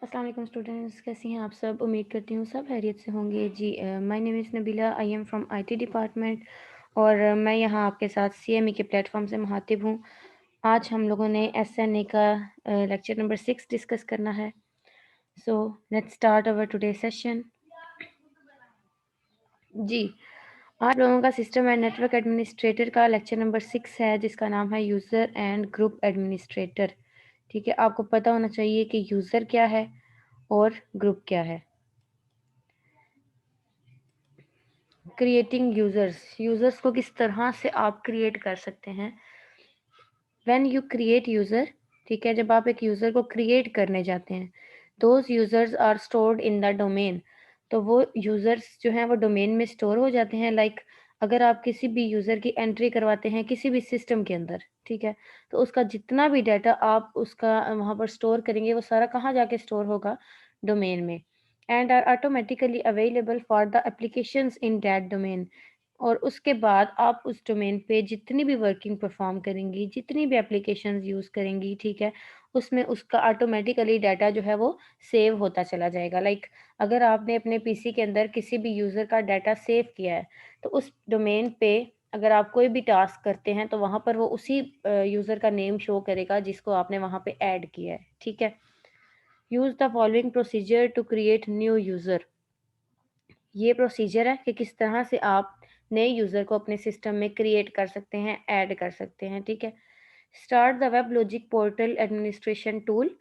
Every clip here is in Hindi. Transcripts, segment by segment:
अस्सलाम वालेकुम स्टूडेंट्स, कैसी हैं आप सब। उम्मीद करती हूँ सब खैरियत से होंगे। जी, my name is Nabila, I am from IT department और मैं यहाँ आपके साथ सीएमई के प्लेटफॉर्म से मुखातिब हूँ। आज हम लोगों ने एसएनए का लेक्चर नंबर 6 डिस्कस करना है। So let's start our today session. जी, आप लोगों का सिस्टम एंड नेटवर्क एडमिनिस्ट्रेटर का लेक्चर नंबर 6 है, जिसका नाम है यूज़र एंड ग्रुप एडमिनिस्ट्रेटर। ठीक है, आपको पता होना चाहिए कि यूज़र क्या है और ग्रुप क्या है। क्रिएटिंग यूज़र्स को किस तरह से आप क्रिएट कर सकते हैं। व्हेन यू क्रिएट यूज़र, ठीक है, जब आप एक यूज़र को क्रिएट करने जाते हैं, those users are stored in the domain. तो वो यूज़र्स जो हैं वो डोमेन में स्टोर हो जाते हैं। लाइक अगर आप किसी भी यूज़र की एंट्री करवाते हैं किसी भी सिस्टम के अंदर, ठीक है, तो उसका जितना भी डाटा आप उसका वहाँ पर स्टोर करेंगे वो सारा कहाँ जाके स्टोर होगा, डोमेन में। And are automatically available for the applications in that domain. और उसके बाद आप उस डोमेन पे जितनी भी वर्किंग परफॉर्म करेंगी, जितनी भी एप्लीकेशंस यूज़ करेंगी, ठीक है, उसमें उसका ऑटोमेटिकली डाटा जो है वो सेव होता चला जाएगा। लाइक अगर आपने अपने पीसी के अंदर किसी भी यूज़र का डाटा सेव किया है, तो उस डोमेन पे अगर आप कोई भी टास्क करते हैं तो वहाँ पर वो उसी यूज़र का नेम शो करेगा जिसको आपने वहाँ पे ऐड किया है। ठीक है, use the following procedure to create new user. ये प्रोसीजर है कि किस तरह से आप नए यूज़र को अपने सिस्टम में क्रिएट कर सकते हैं, ऐड कर सकते हैं। ठीक है, start the web logic portal administration tool.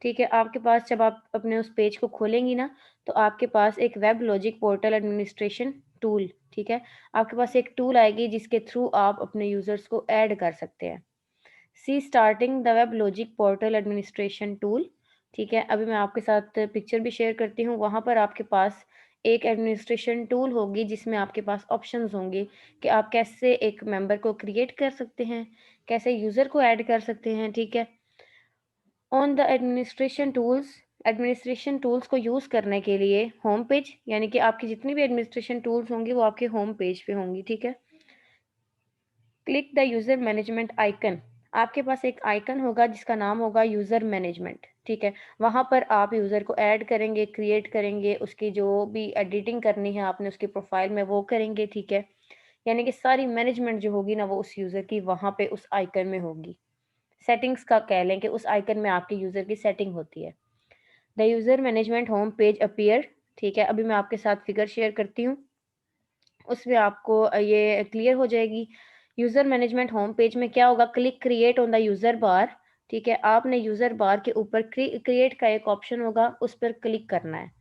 ठीक है, आपके पास जब आप अपने उस पेज को खोलेंगी ना, तो आपके पास एक web logic portal administration tool, ठीक है, आपके पास एक टूल आएगी जिसके थ्रू आप अपने यूज़र्स को ऐड कर सकते हैं। See starting the web logic portal administration tool. ठीक है, अभी मैं आपके साथ पिक्चर भी शेयर करती हूँ। वहाँ पर आपके पास एक एडमिनिस्ट्रेशन टूल होगी जिसमें आपके पास ऑप्शंस होंगे कि आप कैसे एक मेंबर को क्रिएट कर सकते हैं, कैसे यूज़र को ऐड कर सकते हैं। ठीक है, ऑन द एडमिनिस्ट्रेशन टूल्स को यूज़ करने के लिए होम पेज, यानी कि आपकी जितनी भी एडमिनिस्ट्रेशन टूल्स होंगी वो आपके होम पेज पे होंगी। ठीक है, click the user management icon. आपके पास एक आइकन होगा जिसका नाम होगा यूज़र मैनेजमेंट। ठीक है, वहाँ पर आप यूज़र को ऐड करेंगे, क्रिएट करेंगे, उसकी जो भी एडिटिंग करनी है आपने उसकी प्रोफाइल में वो करेंगे। ठीक है, यानी कि सारी मैनेजमेंट जो होगी ना वो उस यूज़र की वहाँ पे उस आइकन में होगी। सेटिंग्स का कह लें कि उस आइकन में आपके यूज़र की सेटिंग होती है। The user management home page appear. ठीक है, अभी मैं आपके साथ फिगर शेयर करती हूँ, उसमें आपको ये क्लियर हो जाएगी। यूज़र मैनेजमेंट होम पेज में क्या होगा, click create on the user bar. ठीक है, आपने यूज़र बार के ऊपर क्रिएट का एक ऑप्शन होगा, उस पर क्लिक करना है।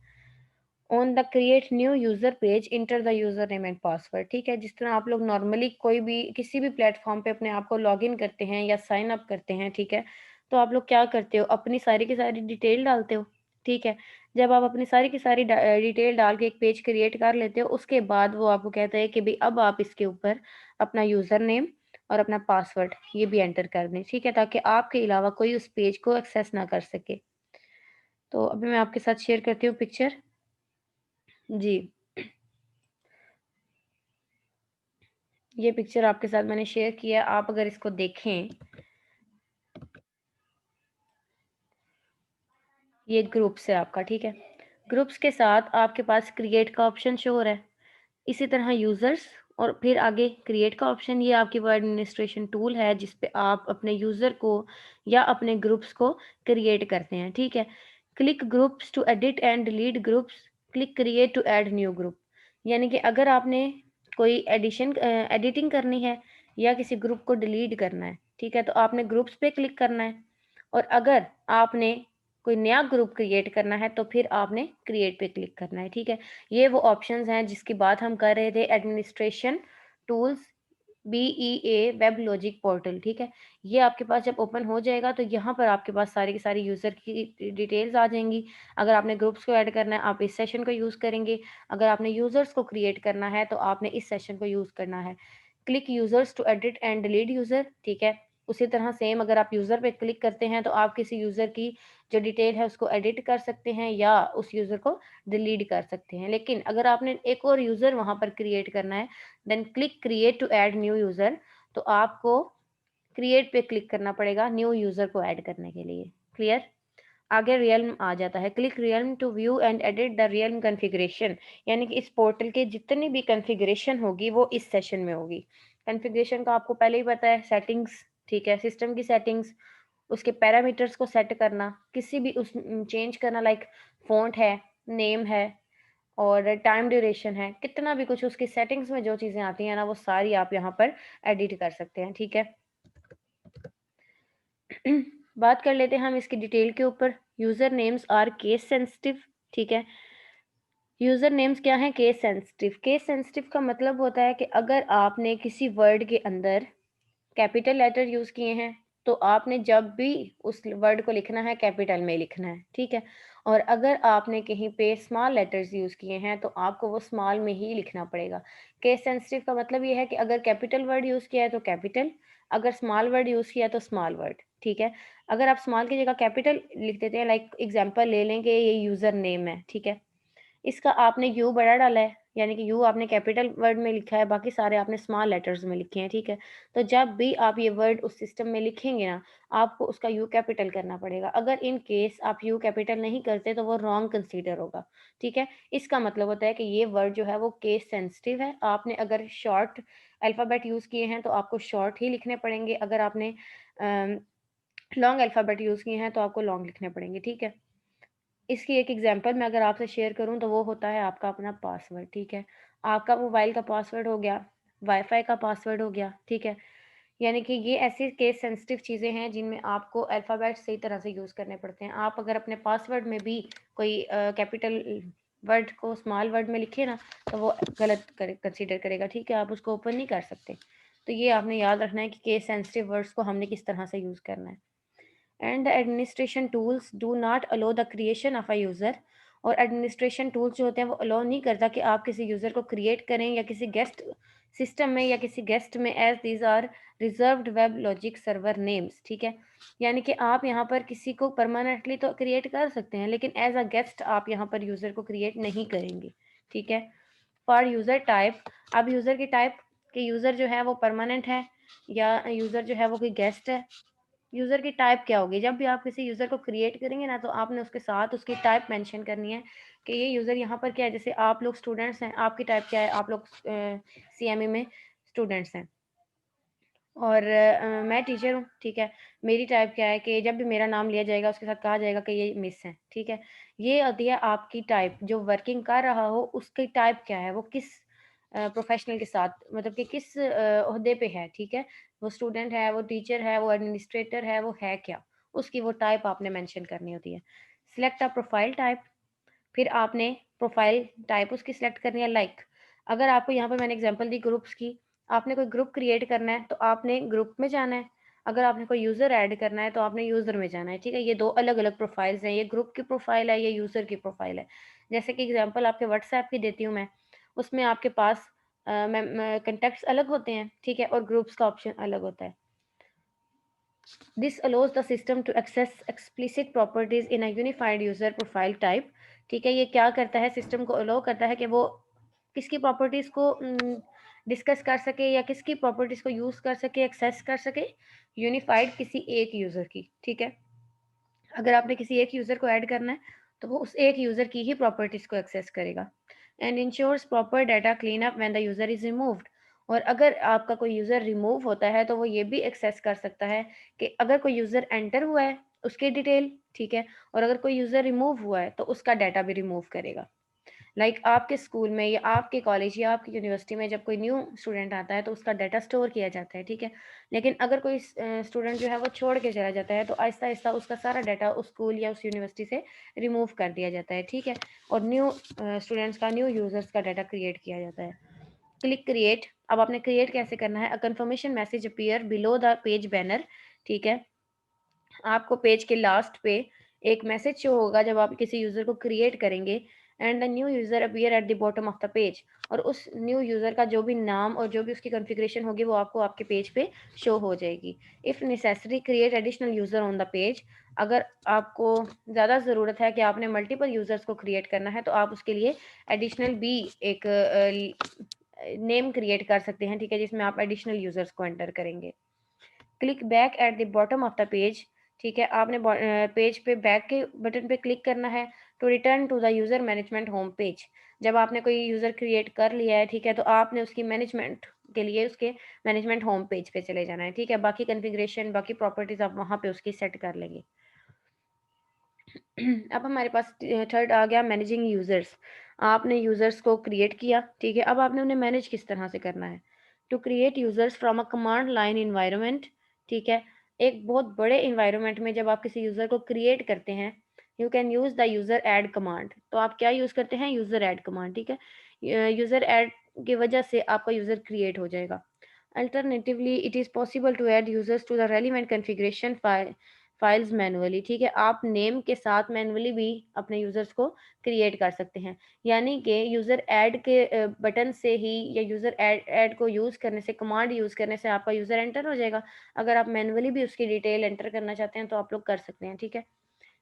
On the create new user page enter the user name and password. ठीक है, जिस तरह आप लोग नॉर्मली कोई भी किसी भी प्लेटफॉर्म पे अपने आप को लॉग इन करते हैं या साइन अप करते हैं, ठीक है, तो आप लोग क्या करते हो, अपनी सारी की सारी डिटेल डालते हो। ठीक है, जब आप अपनी सारी की सारी डिटेल डाल के एक पेज क्रिएट कर लेते हो, उसके बाद वो आपको कहता है कि भाई अब आप इसके ऊपर अपना यूज़र नेम और अपना पासवर्ड ये भी एंटर कर दें। ठीक है, ताकि आपके अलावा कोई उस पेज को एक्सेस ना कर सके। तो अभी मैं आपके साथ शेयर करती हूँ पिक्चर। जी, ये पिक्चर आपके साथ मैंने शेयर किया है। आप अगर इसको देखें, ये ग्रुप्स है आपका। ठीक है, ग्रुप्स के साथ आपके पास क्रिएट का ऑप्शन शो हो रहा है, इसी तरह यूज़र्स और फिर आगे क्रिएट का ऑप्शन। ये आपकी वो एडमिनिस्ट्रेशन टूल है जिस पे आप अपने यूज़र को या अपने ग्रुप्स को क्रिएट करते हैं। ठीक है, click groups to edit and delete groups, click create to add new group. यानी कि अगर आपने कोई एडिटिंग करनी है या किसी ग्रुप को डिलीट करना है, ठीक है, तो आपने ग्रुप्स पे क्लिक करना है। और अगर आपने कोई नया ग्रुप क्रिएट करना है तो फिर आपने क्रिएट पे क्लिक करना है। ठीक है, ये वो ऑप्शंस हैं जिसकी बात हम कर रहे थे, administration tools BEA web logic portal. ठीक है, ये आपके पास जब ओपन हो जाएगा तो यहाँ पर आपके पास सारी की सारी यूज़र की डिटेल्स आ जाएंगी। अगर आपने ग्रुप्स को ऐड करना है आप इस सेशन को यूज़ करेंगे, अगर आपने यूज़र्स को क्रिएट करना है तो आपने इस सेशन को यूज़ करना है। Click users to edit and delete user. ठीक है, उसी तरह सेम अगर आप यूज़र पे क्लिक करते हैं तो आप किसी यूज़र की जो डिटेल है उसको एडिट कर सकते हैं या उस यूज़र को डिलीट कर सकते हैं। लेकिन अगर आपने एक और यूज़र वहाँ पर क्रिएट करना है, then click create to add new user. तो आपको क्रिएट पे क्लिक करना पड़ेगा न्यू यूज़र को ऐड करने के लिए। क्लियर? आगे रियल्म आ जाता है। Click realm to view and edit the realm configuration, यानी कि इस पोर्टल के जितनी भी कॉन्फ़िगरेशन होगी वो इस सेशन में होगी। कॉन्फ़िगरेशन का आपको पहले ही पता है, सेटिंग्स, ठीक है, सिस्टम की सेटिंग्स, उसके पैरामीटर्स को सेट करना, किसी भी उस चेंज करना, लाइक फ़ॉन्ट है, नेम है और टाइम ड्यूरेशन है, कितना भी कुछ उसकी सेटिंग्स में जो चीज़ें आती हैं ना, वो सारी आप यहाँ पर एडिट कर सकते हैं, ठीक है। बात कर लेते हैं हम इसकी डिटेल के ऊपर। User names are case sensitive, ठीक है। यूज़र नेम्स क्या हैं? Case sensitive. केस सेंसिटिव का मतलब होता है कि अगर आपने किसी वर्ड के अंदर कैपिटल लेटर यूज़ किए हैं, तो आपने जब भी उस वर्ड को लिखना है कैपिटल में लिखना है, ठीक है। और अगर आपने कहीं पे स्मॉल लेटर्स यूज़ किए हैं, तो आपको वो स्मॉल में ही लिखना पड़ेगा। केस सेंसिटिव का मतलब ये है कि अगर कैपिटल वर्ड यूज़ किया है तो कैपिटल, अगर स्मॉल वर्ड यूज़ किया तो स्मॉल वर्ड, ठीक है। अगर आप स्मॉल की जगह कैपिटल लिख देते हैं, लाइक एग्जाम्पल ले लें कि ये यूज़र नेम है, ठीक है। इसका आपने यू बड़ा डाला है, यानी कि यू आपने कैपिटल वर्ड में लिखा है, बाकी सारे आपने स्मॉल लेटर्स में लिखे हैं, ठीक है। तो जब भी आप ये वर्ड उस सिस्टम में लिखेंगे ना, आपको उसका यू कैपिटल करना पड़ेगा। अगर इन केस आप यू कैपिटल नहीं करते तो वो रॉन्ग कंसीडर होगा, ठीक है। इसका मतलब होता है कि ये वर्ड जो है वो केस सेंसिटिव है। आपने अगर शॉर्ट अल्फ़ाबेट यूज़ किए हैं तो आपको शॉर्ट ही लिखने पड़ेंगे, अगर आपने लॉन्ग अल्फ़ाबेट यूज़ किए हैं तो आपको लॉन्ग लिखने पड़ेंगे, ठीक है। इसकी एक एग्जांपल मैं अगर आपसे शेयर करूं तो वो होता है आपका अपना पासवर्ड, ठीक है। आपका मोबाइल का पासवर्ड हो गया, वाईफाई का पासवर्ड हो गया, ठीक है। यानी कि ये ऐसी केस सेंसिटिव चीज़ें हैं जिनमें आपको अल्फ़ाबेट सही तरह से यूज़ करने पड़ते हैं। आप अगर अपने पासवर्ड में भी कोई कैपिटल वर्ड को स्मॉल वर्ड में लिखे ना, तो वो गलत कंसीडर करेगा, ठीक है। आप उसको ओपन नहीं कर सकते। तो ये आपने याद रखना है कि केस सेंसिटिव वर्ड्स को हमने किस तरह से यूज़ करना है। And administration tools do not aloe the creation of a user. और एडमिनिस्ट्रेशन टूल्स जो होते हैं वो अलो नहीं करता कि आप किसी यूज़र को क्रिएट करें या किसी गेस्ट सिस्टम में या किसी गेस्ट में, as these are reserved WebLogic server names, ठीक है। यानी कि आप यहाँ पर किसी को परमानेंटली तो क्रिएट कर सकते हैं, लेकिन एज अ गेस्ट आप यहाँ पर यूज़र को क्रिएट नहीं करेंगे, ठीक है। फॉर यूज़र टाइप, अब यूज़र की टाइप कि यूज़र जो है वो परमानेंट है या यूज़र जो है वो कोई गेस्ट है। यूज़र की टाइप क्या होगी? जब भी आप किसी यूज़र को क्रिएट करेंगे ना, तो आपने उसके साथ उसकी टाइप मेंशन करनी है कि ये यूज़र यहाँ पर क्या है। जैसे आप लोग स्टूडेंट्स हैं, आपकी टाइप क्या है? आप लोग सीएमए में स्टूडेंट्स हैं और मैं टीचर हूँ, ठीक है। मेरी टाइप क्या है कि जब भी मेरा नाम लिया जाएगा उसके साथ कहा जाएगा कि ये मिस हैं, ठीक है। ये होती है आपकी टाइप। जो वर्किंग कर रहा हो उसकी टाइप क्या है, वो किस प्रोफेशनल के साथ, मतलब कि किस ओहदे पे है, ठीक है। वो स्टूडेंट है, वो टीचर है, वो एडमिनिस्ट्रेटर है, वो है क्या, उसकी वो टाइप आपने मेंशन करनी होती है। सिलेक्ट अ प्रोफाइल टाइप, फिर आपने प्रोफाइल टाइप उसकी सिलेक्ट करनी है। लाइक अगर आपको यहाँ पर मैंने एग्जांपल दी ग्रुप्स की, आपने कोई ग्रुप क्रिएट करना है तो आपने ग्रुप में जाना है। अगर आपने कोई यूज़र ऐड करना है तो आपने यूज़र में जाना है, ठीक है। ये दो अलग अलग प्रोफाइल्स हैं, ये ग्रुप की प्रोफाइल है, ये यूज़र की प्रोफाइल है। जैसे कि एग्जांपल आपके व्हाट्सएप की देती हूँ मैं, उसमें आपके पास कंटेक्ट्स अलग होते हैं, ठीक है, और ग्रुप्स का ऑप्शन अलग होता है। This allows the system to access explicit properties in a unified user profile type, ठीक है। ये क्या करता है, सिस्टम को अलाउ करता है कि वो किसकी प्रॉपर्टीज को डिस्कस कर सके या किसकी प्रॉपर्टीज को यूज कर सके, एक्सेस कर सके, यूनिफाइड किसी एक यूजर की, ठीक है। अगर आपने किसी एक यूजर को ऐड करना है तो वो उस एक यूजर की ही प्रॉपर्टीज को एक्सेस करेगा। And ensures proper data clean up when the user is removed. और अगर आपका कोई यूजर रिमूव होता है तो वो ये भी एक्सेस कर सकता है कि अगर कोई यूजर एंटर हुआ है उसकी डिटेल, ठीक है, और अगर कोई यूजर रिमूव हुआ है तो उसका डाटा भी रिमूव करेगा। लाइक आपके स्कूल में या आपके कॉलेज या आपकी यूनिवर्सिटी में जब कोई न्यू स्टूडेंट आता है तो उसका डाटा स्टोर किया जाता है, ठीक है। लेकिन अगर कोई स्टूडेंट जो है वो छोड़ के चला जाता है तो आहिस्ता आहिस्ता उसका सारा डाटा उस स्कूल या उस यूनिवर्सिटी से रिमूव कर दिया जाता है, ठीक है। और न्यू स्टूडेंट्स का, न्यू यूजर्स का डाटा क्रिएट किया जाता है। क्लिक क्रिएट, अब आपने क्रिएट कैसे करना है। अ conformation message appear below the page banner, ठीक है। आपको पेज के लास्ट पे एक मैसेज शो होगा जब आप किसी यूज़र को क्रिएट करेंगे। And the new user appear eight the bottom of the page, और उस न्यू यूज़र का जो भी नाम और जो भी उसकी कॉन्फ़िगरेशन होगी वो आपको आपके पेज पे शो हो जाएगी। If necessary create additional user on the page, अगर आपको ज़्यादा ज़रूरत है कि आपने मल्टीपल यूज़र्स को क्रिएट करना है तो आप उसके लिए एडिशनल भी एक नेम क्रिएट कर सकते हैं, ठीक है, जिसमें आप एडिशनल यूज़र्स को एंटर करेंगे। Click back at the bottom of the page, ठीक है, आपने पेज पे बैक के बटन पे क्लिक करना है to return to the user management home page. जब आपने कोई यूज़र क्रिएट कर लिया है, ठीक है, तो आपने उसकी मैनेजमेंट के लिए उसके मैनेजमेंट होम पेज पे चले जाना है, ठीक है। बाकी कॉन्फ़िगरेशन, बाकी प्रॉपर्टीज़ आप वहाँ पे उसकी सेट कर लेंगे। अब हमारे पास थर्ड आ गया मैनेजिंग यूज़र्स। आपने यूज़र्स को क्रिएट किया, ठीक है, अब आपने उन्हें मैनेज किस तरह से करना है। To create users from a command line environment, ठीक है, एक बहुत बड़े इन्वायरमेंट में जब आप किसी यूज़र को क्रिएट करते हैं, you can use the user add command. तो आप क्या यूज़ करते हैं? यूज़र ऐड कमांड, ठीक है। यूज़र ऐड की वजह से आपका यूज़र क्रिएट हो जाएगा। Alternatively it is possible to add users to the relevant configuration files manually, ठीक है। आप नेम के साथ मैनुअली भी अपने यूज़र्स को क्रिएट कर सकते हैं। यानी कि यूज़र ऐड के बटन से ही या यूज़र ऐड ऐड को यूज़ करने से, कमांड यूज़ करने से आपका यूज़र एंटर हो जाएगा। अगर आप मैनुअली भी उसकी डिटेल एंटर करना चाहते हैं तो आप लोग कर सकते हैं, ठीक है।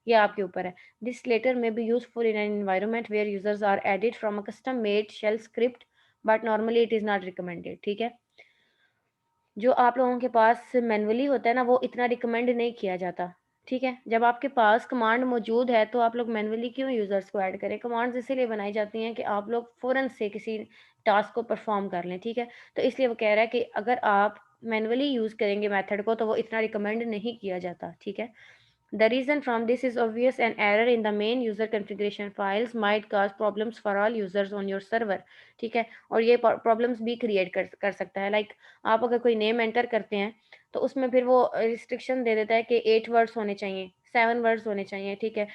ये आपके ऊपर है। This latter may be useful in an environment where users are added from a custom made shell script but normally it is not recommended, ठीक है। जो आप लोगों के पास मैनुअली होता है ना, वो इतना रिकमेंड नहीं किया जाता, ठीक है। जब आपके पास कमांड मौजूद है तो आप लोग मैनुअली क्यों यूज़र्स को ऐड करें। कमांड्स इसीलिए बनाई जाती हैं कि आप लोग फ़ौरन से किसी टास्क को परफॉर्म कर लें, ठीक है। तो इसलिए वो कह रहा है कि अगर आप मैनुअली यूज़ करेंगे मेथड को तो वो इतना रिकमेंड नहीं किया जाता, ठीक है। The reason from this is obvious. An error in the main user configuration files might cause problems for all users on your server, ठीक है। और ये प्रॉब्लम्स भी क्रिएट कर सकता है। लाइक आप अगर कोई नेम एंटर करते हैं तो उसमें फिर वो रिस्ट्रिक्शन दे देता है कि 8 वर्ड्स होने चाहिए, 7 वर्ड्स होने चाहिए, ठीक है।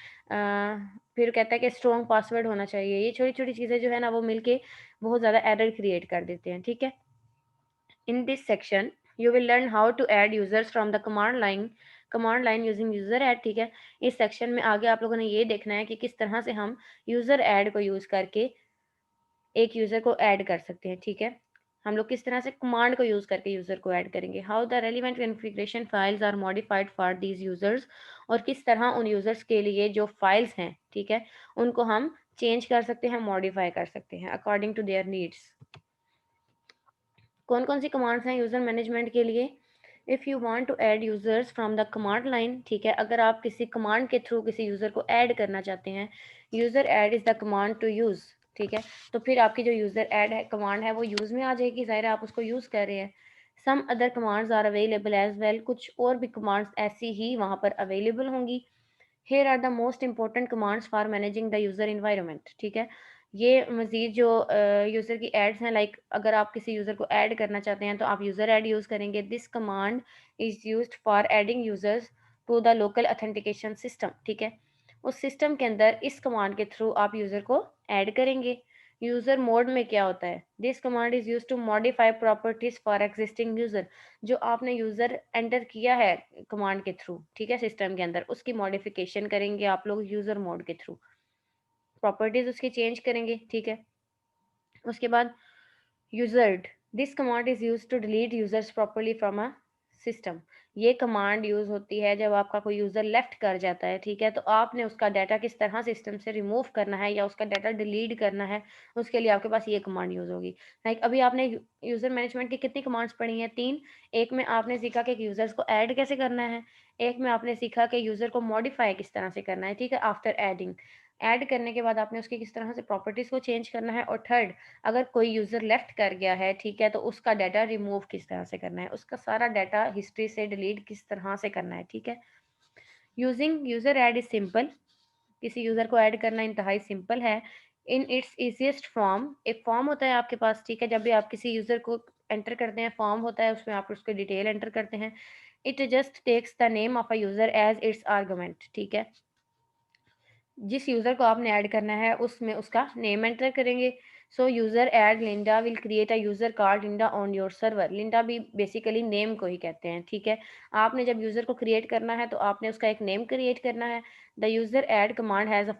फिर कहता है कि स्ट्रॉन्ग पासवर्ड होना चाहिए। ये छोटी छोटी चीज़ें जो है ना वो मिलके बहुत ज़्यादा एरर क्रिएट कर देते हैं, ठीक है। In this section, you will learn how to add users from the command line using user add, ठीक है। इस सेक्शन में आगे आप लोगों ने ये देखना है कि किस तरह से हम यूज़र ऐड को यूज़ करके एक यूज़र को ऐड कर सकते हैं, ठीक है। हम लोग किस तरह से कमांड को यूज़ करके यूज़र को ऐड करेंगे। How the relevant configuration files are modified for these users, और किस तरह उन यूज़र्स के लिए जो फाइल्स हैं, ठीक है, उनको हम चेंज कर सकते हैं, मॉडिफाई कर सकते हैं अकॉर्डिंग टू देयर नीड्स। कौन कौन सी कमांड्स हैं यूज़र मैनेजमेंट के लिए। If you want to add users from the command line, ठीक है, अगर आप किसी कमांड के थ्रू किसी यूज़र को ऐड करना चाहते हैं, user add is the command to use, ठीक है। तो फिर आपकी जो यूज़र ऐड है कमांड है वो यूज़ में आ जाएगी, ज़ाहिर है आप उसको यूज़ कर रहे हैं। Some other commands are available as well, कुछ और भी कमांड्स ऐसी ही वहाँ पर अवेलेबल होंगी। Here are the most important commands for managing the user environment, ठीक है। ये मज़ीद जो यूज़र की एड्स हैं, लाइक अगर आप किसी यूज़र को ऐड करना चाहते हैं तो आप यूज़र ऐड यूज़ करेंगे। This command is used for adding users to the local authentication system, ठीक है। उस सिस्टम के अंदर इस कमांड के थ्रू आप यूज़र को ऐड करेंगे। यूज़र मोड में क्या होता है? This command is used to modify properties for existing user. जो आपने यूज़र एंटर किया है कमांड के थ्रू, ठीक है, सिस्टम के अंदर उसकी मॉडिफिकेशन करेंगे आप लोग यूज़र मोड के थ्रू, प्रॉपर्टीज उसकी चेंज करेंगे, ठीक है। उसके बाद userdel, this command is use to delete users properly from a system. ये कमांड यूज होती है जब आपका कोई यूजर लेफ्ट कर जाता है, ठीक है, तो आपने उसका डाटा किस तरह सिस्टम से रिमूव करना है या उसका डाटा डिलीट करना है, उसके लिए आपके पास ये कमांड यूज होगी। लाइक अभी आपने यूजर मैनेजमेंट की कितनी कमांड्स पढ़ी हैं? 3। एक में आपने सीखा कि यूजर्स को ऐड कैसे करना है, एक में आपने सीखा कि यूजर को मॉडिफाई किस तरह से करना है, ठीक है, आफ्टर एडिंग। ऐड करने के बाद आपने उसकी किस तरह से प्रॉपर्टीज को चेंज करना है, और थर्ड, अगर कोई यूज़र लेफ्ट कर गया है, ठीक है, तो उसका डाटा रिमूव किस तरह से करना है, उसका सारा डाटा हिस्ट्री से डिलीट किस तरह से करना है, ठीक है। Using user add is simple, किसी यूज़र को ऐड करना इंतहाई सिंपल है। इन इट्स ईजीएस्ट फॉर्म, एक फॉर्म होता है आपके पास, ठीक है, जब भी आप किसी यूज़र को एंटर करते हैं फॉर्म होता है, उसमें आप उसकी डिटेल एंटर करते हैं। It just takes the name of a user as its argument, ठीक है। जिस यूज़र को आपने ऐड करना है उसमें उसका नेम एंटर करेंगे। सो user add Linda will create a user called Linda on your server. Linda भी बेसिकली नेम को ही कहते हैं, ठीक है। आपने जब यूज़र को क्रिएट करना है तो आपने उसका एक नेम क्रिएट करना है। The user add command has a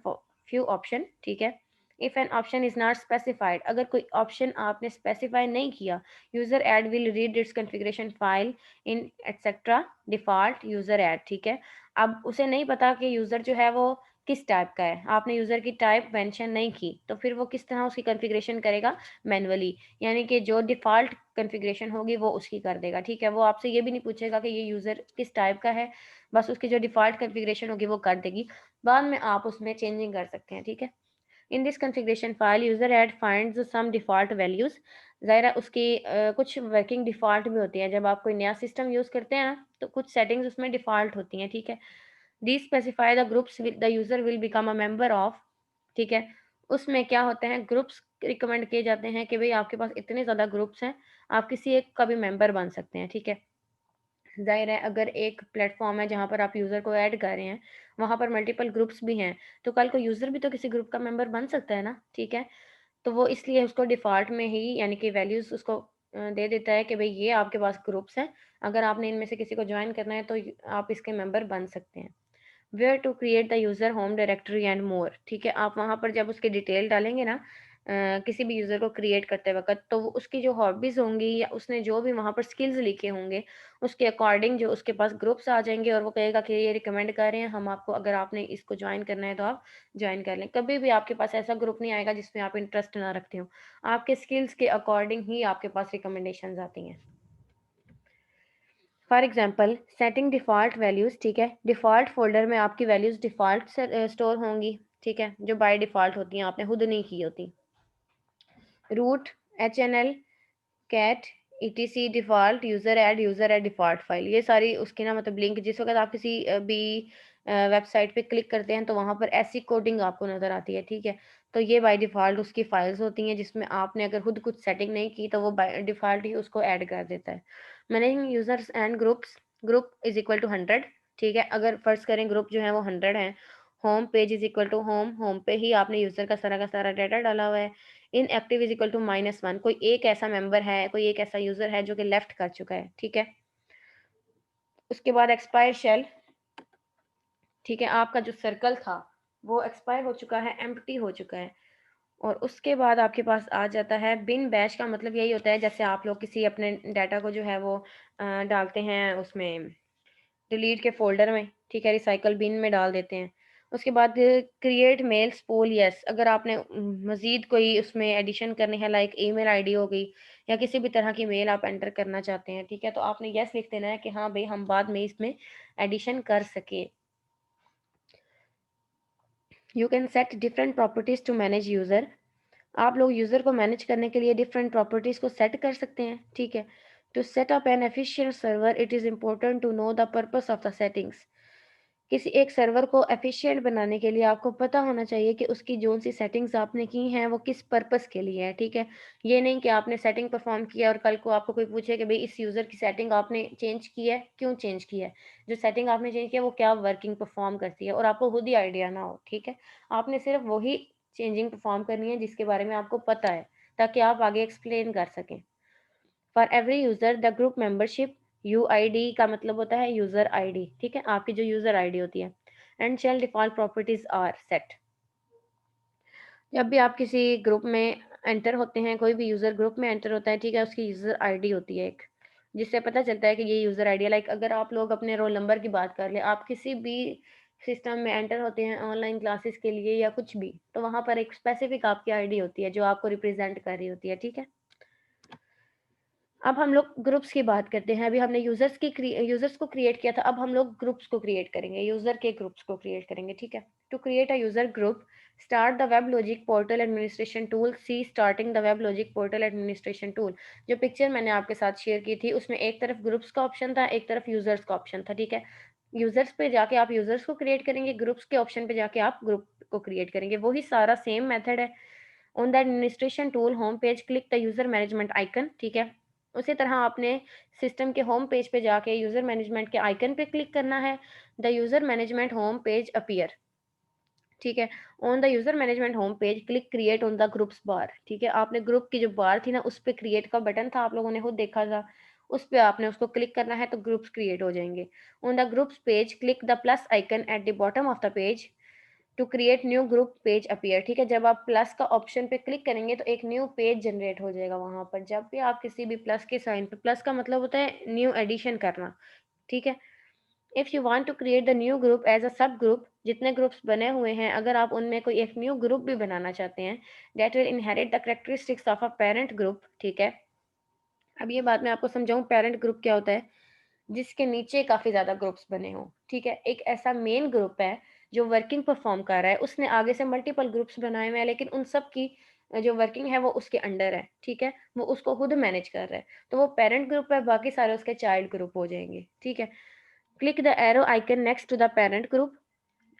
few option, ठीक है। If an option is not specified, अगर कोई ऑप्शन आपने स्पेसिफाई नहीं किया, user add will read it's configuration file in etcetera default user add, ठीक है। अब उसे नहीं पता कि यूज़र जो है वो किस टाइप का है, आपने यूज़र की टाइप मेंशन नहीं की, तो फिर वो किस तरह उसकी कॉन्फ़िगरेशन करेगा मैन्युअली, यानी कि जो डिफ़ॉल्ट कॉन्फ़िगरेशन होगी वो उसकी कर देगा, ठीक है? वो आपसे ये भी नहीं पूछेगा कि ये यूज़र किस टाइप का है, बस उसकी जो डिफ़ॉल्ट कॉन्फ़िगरेशन होगी वो कर देगी। बाद में आप उसमें चेंजिंग कर सकते हैं, ठीक है? In this configuration file user add finds some default values, ज़ाहिर है उसकी कुछ वर्किंग डिफ़ॉल्ट भी होती है। जब आप कोई नया सिस्टम यूज़ करते हैं ना, तो कुछ सेटिंग्स उसमें डिफ़ॉल्ट होती हैं, ठीक है? These specify the groups the user will become a member of, ठीक है? उसमें क्या होते हैं, ग्रुप्स रिकमेंड किए जाते हैं कि भई आपके पास इतने ज़्यादा ग्रुप्स हैं, आप किसी एक का भी मेंबर बन सकते हैं, ठीक है? ज़ाहिर है अगर एक प्लेटफ़ॉर्म है जहाँ पर आप यूज़र को ऐड कर रहे हैं, वहाँ पर मल्टीपल ग्रुप्स भी हैं, तो कल को यूज़र भी तो किसी ग्रुप का मेंबर बन सकता है ना, ठीक है? तो वो इसलिए उसको डिफ़ॉल्ट में ही यानी कि वैल्यूज़ उसको दे देता है कि भई ये आपके पास ग्रुप्स हैं, अगर आपने इनमें से किसी को जॉइन करना है तो य आप इसके मेंबर बन सकते हैं। Where to create the user home directory and more, ठीक है? आप वहाँ पर जब उसकी डिटेल डालेंगे ना किसी भी यूज़र को क्रिएट करते वक़्त, तो वो उसकी जो हॉबीज़ होंगी या उसने जो भी वहाँ पर स्किल्स लिखे होंगे, उसके अकॉर्डिंग जो उसके पास ग्रुप्स आ जाएँगे और वो कहेगा कि ये रिकमेंड कर रहे हैं हम आपको, अगर आपने इसको जॉइन करना है तो आप जॉइन कर लें। कभी भी आपके पास ऐसा ग्रुप नहीं आएगा जिसमें आप इंटरेस्ट ना रखते हो। आपके स्किल्स के अकॉर्डिंग ही आपके पास रिकमेंडेशंस आती हैं। For example setting default values, ठीक है? डिफ़ॉल्ट फ़ोल्डर में आपकी वैल्यूज़ डिफ़ॉल्ट से स्टोर होंगी, ठीक है? जो बाय डिफ़ॉल्ट होती हैं, आपने खुद नहीं की होती। Root, HNL, cat, ETC, default, user add default file, ये सारी उसकी ना मतलब लिंक जिस वक़्त आप किसी भी वेबसाइट पे क्लिक करते हैं तो वहाँ पर ऐसी कोडिंग आपको नज़र आती है, ठीक है? तो ये बाय डिफ़ॉल्ट उसकी फ़ाइल्स होती हैं जिसमें आपने अगर खुद कुछ सेटिंग नहीं की तो वो बाय डिफ़ॉल्ट ही उसको ऐड कर देता है। Managing users and groups, group is equal to 100, ठीक है? अगर फ़र्ज़ करें ग्रुप जो है वो 100 हैं, home page is equal to home, home पे ही आपने यूज़र का सारा डाटा डाला हुआ है। इनएक्टिव इज़ इक्वल टू -1, कोई एक ऐसा मेंबर है, कोई एक ऐसा यूज़र है जो कि लेफ्ट कर चुका है, ठीक है? उसके बाद एक्सपायर शेल, ठीक है? आपका जो सर्कल था, वो एक्सपायर हो चुका है, एम्प्टी हो चुका है। और उसके बाद आपके पास आ जाता है बिन बैश, का मतलब यही होता है जैसे आप लोग किसी अपने डाटा को जो है वो डालते हैं उसमें डिलीट के फ़ोल्डर में, ठीक है? रिसाइकल बिन में डाल देते हैं। उसके बाद क्रिएट मेल्स पूल येस, अगर आपने मज़ीद कोई उसमें एडिशन करनी है लाइक ईमेल आईडी हो गई या किसी भी तरह की मेल आप एंटर करना चाहते हैं, ठीक है? तो आपने येस लिख देना है कि हाँ, भई हम बाद में इसमें एडिशन कर सकें। You can set different properties to manage user, आप लोग यूज़र को मैनेज करने के लिए डिफरेंट प्रॉपर्टीज़ को सेट कर सकते हैं, ठीक है? To set up an efficient server it is important to know the purpose of the settings, किसी एक सर्वर को एफिशिएंट बनाने के लिए आपको पता होना चाहिए कि उसकी जो-सी सेटिंग्स आपने की हैं, वो किस पर्पस के लिए है, ठीक है? ये नहीं कि आपने सेटिंग परफ़ॉर्म किया और कल को आपको कोई पूछे कि भई इस यूज़र की सेटिंग आपने चेंज की है, क्यों चेंज की है? जो सेटिंग आपने चेंज किया, वो क्या वर्किंग परफ़ॉर्म करती है और आपको खुद ही आइडिया ना हो, ठीक है? आपने सिर्फ़ वही चेंजिंग परफ़ॉर्म करनी है जिसके बारे में आपको पता है, ताकि आप आगे एक्सप्लेन कर सकें। For every user the group membership, UID का मतलब होता है यूज़र आईडी, ठीक है? आपकी जो यूज़र आईडी होती है। And shell default properties are set, जब भी आप किसी ग्रुप में एंटर होते हैं, कोई भी यूज़र ग्रुप में एंटर होता है, ठीक है? उसकी यूज़र आईडी होती है एक, जिससे पता चलता है कि ये यूज़र आईडी है। लाइक अगर आप लोग अपने रोल नंबर की बात कर लें, आप किसी भी सिस्टम में एंटर होते हैं ऑनलाइन क्लासेस के लिए या कुछ भी, तो वहाँ पर एक स्पेसिफ़िक आपकी आईडी होती है, जो आपको रिप्रेज़ेंट कर रही होती है, ठीक है? अब हम लोग ग्रुप्स की बात करते हैं। अभी हमने यूज़र्स को क्रिएट किया था, अब हम लोग ग्रुप्स को क्रिएट करेंगे, यूज़र के ग्रुप्स को क्रिएट करेंगे, ठीक है? To create a user group, start the web logic portal administration tool, see starting the web logic portal administration tool. जो पिक्चर मैंने आपके साथ शेयर की थी, उसमें एक तरफ ग्रुप्स का ऑप्शन था, एक तरफ यूज़र्स का ऑप्शन था, ठीक है? यूज़र्स पे जाके आप यूज़र्स को क्रिएट करेंगे, ग्रुप्स के ऑप्शन पे जाके आप ग्रुप को क्रिएट करेंगे। वही सारा सेम मेथड है। On the administration tool home page click the user management icon, ठीक है? उसी तरह आपने सिस्टम के होम पेज पे जाके यूज़र मैनेजमेंट के आइकन पे क्लिक करना है। The user management home page appear, ठीक है? On the user management home page click create on the groups bar, ठीक है? आपने ग्रुप की जो बार थी ना, उस पे क्रिएट का बटन था, आप लोगों ने खुद देखा था। उस पे आपने उसको क्लिक करना है तो ग्रुप्स क्रिएट हो जाएँगे। On the groups page click the plus icon at the bottom of the page to create new group page appear, ठीक है? जब आप प्लस का ऑप्शन पे क्लिक करेंगे तो एक न्यू पेज जनरेट हो जाएगा वहाँ पर। जब भी आप किसी भी प्लस के साइन पे, प्लस का मतलब होता है न्यू एडिशन करना, ठीक है? If you want to create the new group as a sub group, जितने ग्रुप्स बने हुए हैं अगर आप उनमें कोई एक न्यू ग्रुप भी बनाना चाहते हैं, that will inherit the characteristics of a parent group, ठीक है। अब ये बात मैं आपको समझाऊं, पेरेंट ग्रुप क्या होता है, जिसके नीचे काफ़ी ज़्यादा ग्रुप्स बने हों, ठीक है। एक ऐसा मेन ग्रुप है जो वर्किंग परफॉर्म कर रहा है, उसने आगे से मल्टीपल ग्रुप्स बनाए हुए हैं, लेकिन उन सब की जो वर्किंग है वो उसके अंडर है, ठीक है, वो उसको खुद मैनेज कर रहा है, तो वो पेरेंट ग्रुप है, बाकी सारे उसके चाइल्ड ग्रुप हो जाएंगे, ठीक है। Click the arrow icon next to the parent group,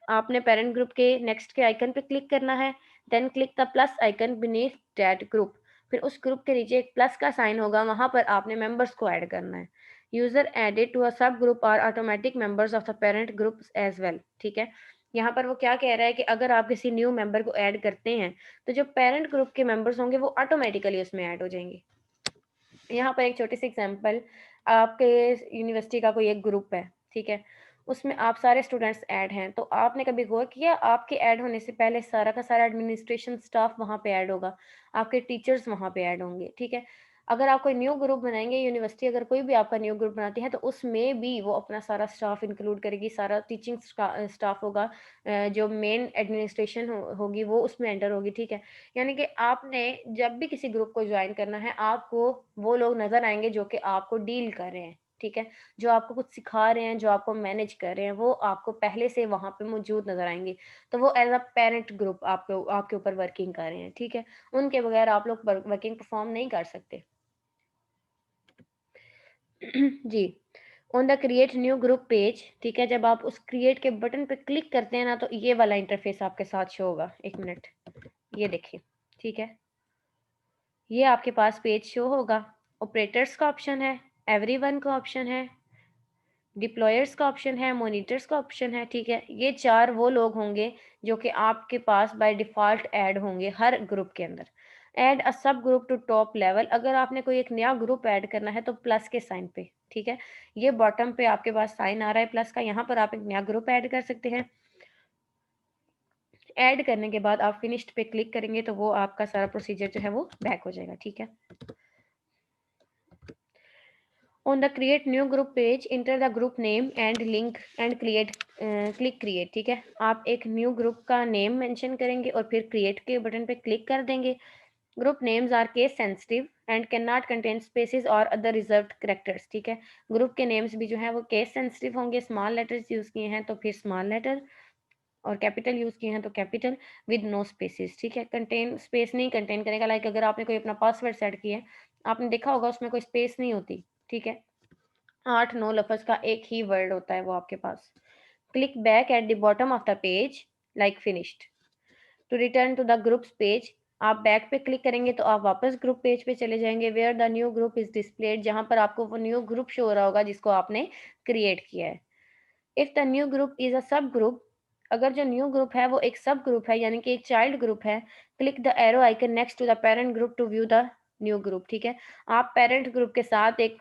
आपने पेरेंट ग्रुप के नेक्स्ट के आइकन पे क्लिक करना है। Then click the plus icon beneath that group, फिर उस ग्रुप के नीचे एक प्लस का साइन होगा, वहां पर आपने मेंबर्स को ऐड करना है। User added to a sub group are automatic members of the parent group as well, ठीक है। यहाँ पर वो क्या कह रहा है कि अगर आप किसी न्यू मेंबर को ऐड करते हैं तो जो पेरेंट ग्रुप के मेंबर्स होंगे वो ऑटोमेटिकली उसमें ऐड हो जाएंगे। यहाँ पर एक छोटी सी एग्जांपल, आपके यूनिवर्सिटी का कोई एक ग्रुप है, ठीक है, उसमें आप सारे स्टूडेंट्स ऐड हैं, तो आपने कभी गौर किया आपके ऐड होने से पहले सारा का सारा एडमिनिस्ट्रेशन स्टाफ वहाँ पे ऐड होगा, आपके टीचर्स वहाँ पे ऐड होंगे, ठीक है। अगर आप कोई न्यू ग्रुप बनाएंगे, यूनिवर्सिटी अगर कोई भी आपका न्यू ग्रुप बनाती है तो उसमें भी वो अपना सारा स्टाफ इंक्लूड करेगी, सारा टीचिंग स्टाफ होगा, जो मेन एडमिनिस्ट्रेशन होगी वो उसमें एंटर होगी, ठीक है। यानी कि आपने जब भी किसी ग्रुप को ज्वाइन करना है, आपको वो लोग नज़र आएँगे जो कि आपको डील कर रहे हैं, ठीक है? जो आपको कुछ सिखा रहे हैं, जो आपको मैनेज कर रहे हैं, वो आपको पहले से वहाँ पे मौजूद नज़र आएँगे। तो वो एज़ अ पेरेंट ग्रुप आपके आपके ऊपर वर्किंग कर रहे हैं, ठीक है? उनके बगैर आप लोग वर्किंग परफ़ॉर्म नहीं कर सकते। जी। On the create new group page, ठीक है, जब आप उस क्रिएट के बटन पे क्लिक करते हैं ना, तो ये वाला इंटरफ़ेस आपके साथ शो होगा। 1 मिनट, ये देखिए, ठीक है? ये आपके पास पेज शो होगा। ऑपरेटर्स का ऑप्शन है, एवरीवन का ऑप्शन है, डिप्लॉयर्स का ऑप्शन है, मॉनिटर्स का ऑप्शन है, ठीक है। ये 4 वो लोग होंगे जो कि आपके पास बाय डिफ़ॉल्ट ऐड होंगे हर ग्रुप के अंदर। Add a sub group to top level, अगर आपने कोई एक नया ग्रुप ऐड करना है तो प्लस के साइन पे, ठीक है। ये बॉटम पे आपके पास साइन आ रहा है प्लस का, यहाँ पर आप एक नया ग्रुप ऐड कर सकते हैं। ऐड करने के बाद आप फिनिश्ड पे क्लिक करेंगे तो वो आपका सारा प्रोसीजर जो है वो बैक हो जाएगा, ठीक है। On the create new group page, enter the group name and link and create click create, ठीक है। आप एक न्यू ग्रुप का नेम मेंशन करेंगे और फिर क्रिएट के बटन पे क्लिक कर देंगे। Group names are case sensitive and can not contain spaces और अदर रिजर्व्ड कैरेक्टर्स, ठीक है। ग्रुप के नेम्स भी जो है वो केस सेंसिटिव होंगे, स्मॉल लेटर्स यूज किए हैं तो फिर स्मॉल लेटर, और कैपिटल यूज किए हैं तो कैपिटल विद नो स्पेसेस, ठीक है। कंटेन स्पेस नहीं कंटेन करेगा, लाइक अगर आपने कोई अपना पासवर्ड सेट किया है, आपने देखा होगा उसमें कोई स्पेस नहीं होती, ठीक है। 8-9 लफ्ज़ का एक ही वर्ड होता है वो आपके पास। Click back at the bottom of the page like finished to return to the groups page. आप बैक पे क्लिक करेंगे तो आप वापस ग्रुप पेज पे चले जाएंगे, where the new group is displayed, जहां पर आपको वो न्यू ग्रुप शो हो रहा होगा जिसको आपने क्रिएट किया है। If the new group is a sub group, अगर जो न्यू ग्रुप है वो एक सब ग्रुप है यानी कि एक चाइल्ड ग्रुप है, click the arrow icon next to the parent group to view the new group, ठीक है। आप पेरेंट ग्रुप के साथ एक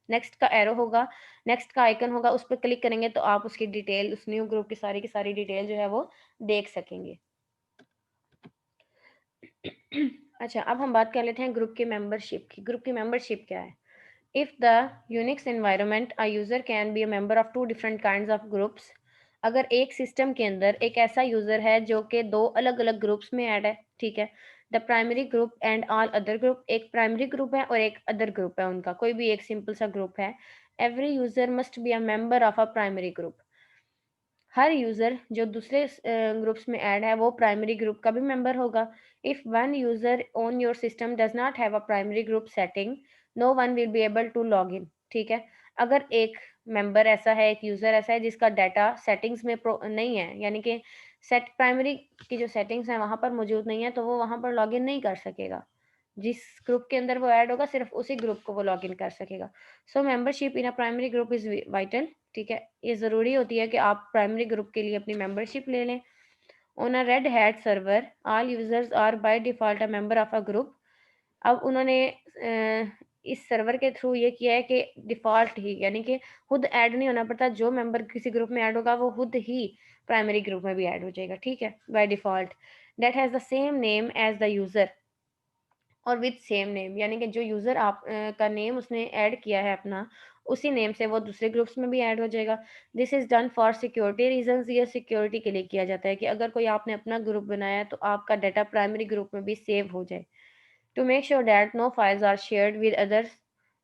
नेक्स्ट का एरो होगा, नेक्स्ट का आइकन होगा, उस पर क्लिक करेंगे तो आप उसकी डिटेल, उस न्यू ग्रुप की सारी डिटेल जो है वो देख सकेंगे। अच्छा, अब हम बात कर लेते हैं ग्रुप की मेंबरशिप की। ग्रुप की मेंबरशिप क्या है? If the Unix environment, a user can be a member of two different kinds of groups. अगर एक सिस्टम के अंदर एक ऐसा यूजर है जो कि दो अलग अलग ग्रुप्स में ऐड है, ठीक है। The primary group and all other group, एक प्राइमरी ग्रुप है और एक अदर ग्रुप है, उनका कोई भी एक सिंपल सा ग्रुप है। Every user must be a member of a primary group, her user जो दूसरे ग्रुप्स में ऐड है वो प्राइमरी ग्रुप का भी मेंबर होगा। If one user on your system does not have a primary group setting, no one will be able to log in, ठीक है। अगर एक मेंबर ऐसा है, एक यूजर ऐसा है जिसका डाटा सेटिंग्स में नहीं है, यानी कि सेट प्राइमरी की जो सेटिंग्स हैं वहां पर मौजूद नहीं है, तो वो वहां पर लॉग इन नहीं कर सकेगा। जिस ग्रुप के अंदर वो ऐड होगा सिर्फ उसी ग्रुप को वो लॉग इन कर सकेगा। So membership in a primary group is vital, ठीक है। ये ज़रूरी होती है कि आप प्राइमरी ग्रुप के लिए अपनी मेंबरशिप ले लें। On a red hat server, all users are by default a member of a group. अब उन्होंने इस सर्वर के थ्रू ये किया है कि डिफ़ॉल्ट ही, यानी कि खुद ऐड नहीं होना पड़ता, जो मेंबर किसी ग्रुप में ऐड होगा वो खुद ही प्राइमरी ग्रुप में भी ऐड हो जाएगा, ठीक है, by default. That has the same name as the user और विद सेम नेम, यानी कि जो यूज़र आप का नेम उसने ऐड किया है अपना, उसी नेम से वो दूसरे ग्रुप्स में भी ऐड हो जाएगा। This is done for security reasons, ये सिक्योरिटी के लिए किया जाता है कि अगर कोई आपने अपना ग्रुप बनाया है तो आपका डाटा प्राइमरी ग्रुप में भी सेव हो जाए। To make sure that no files are shared with others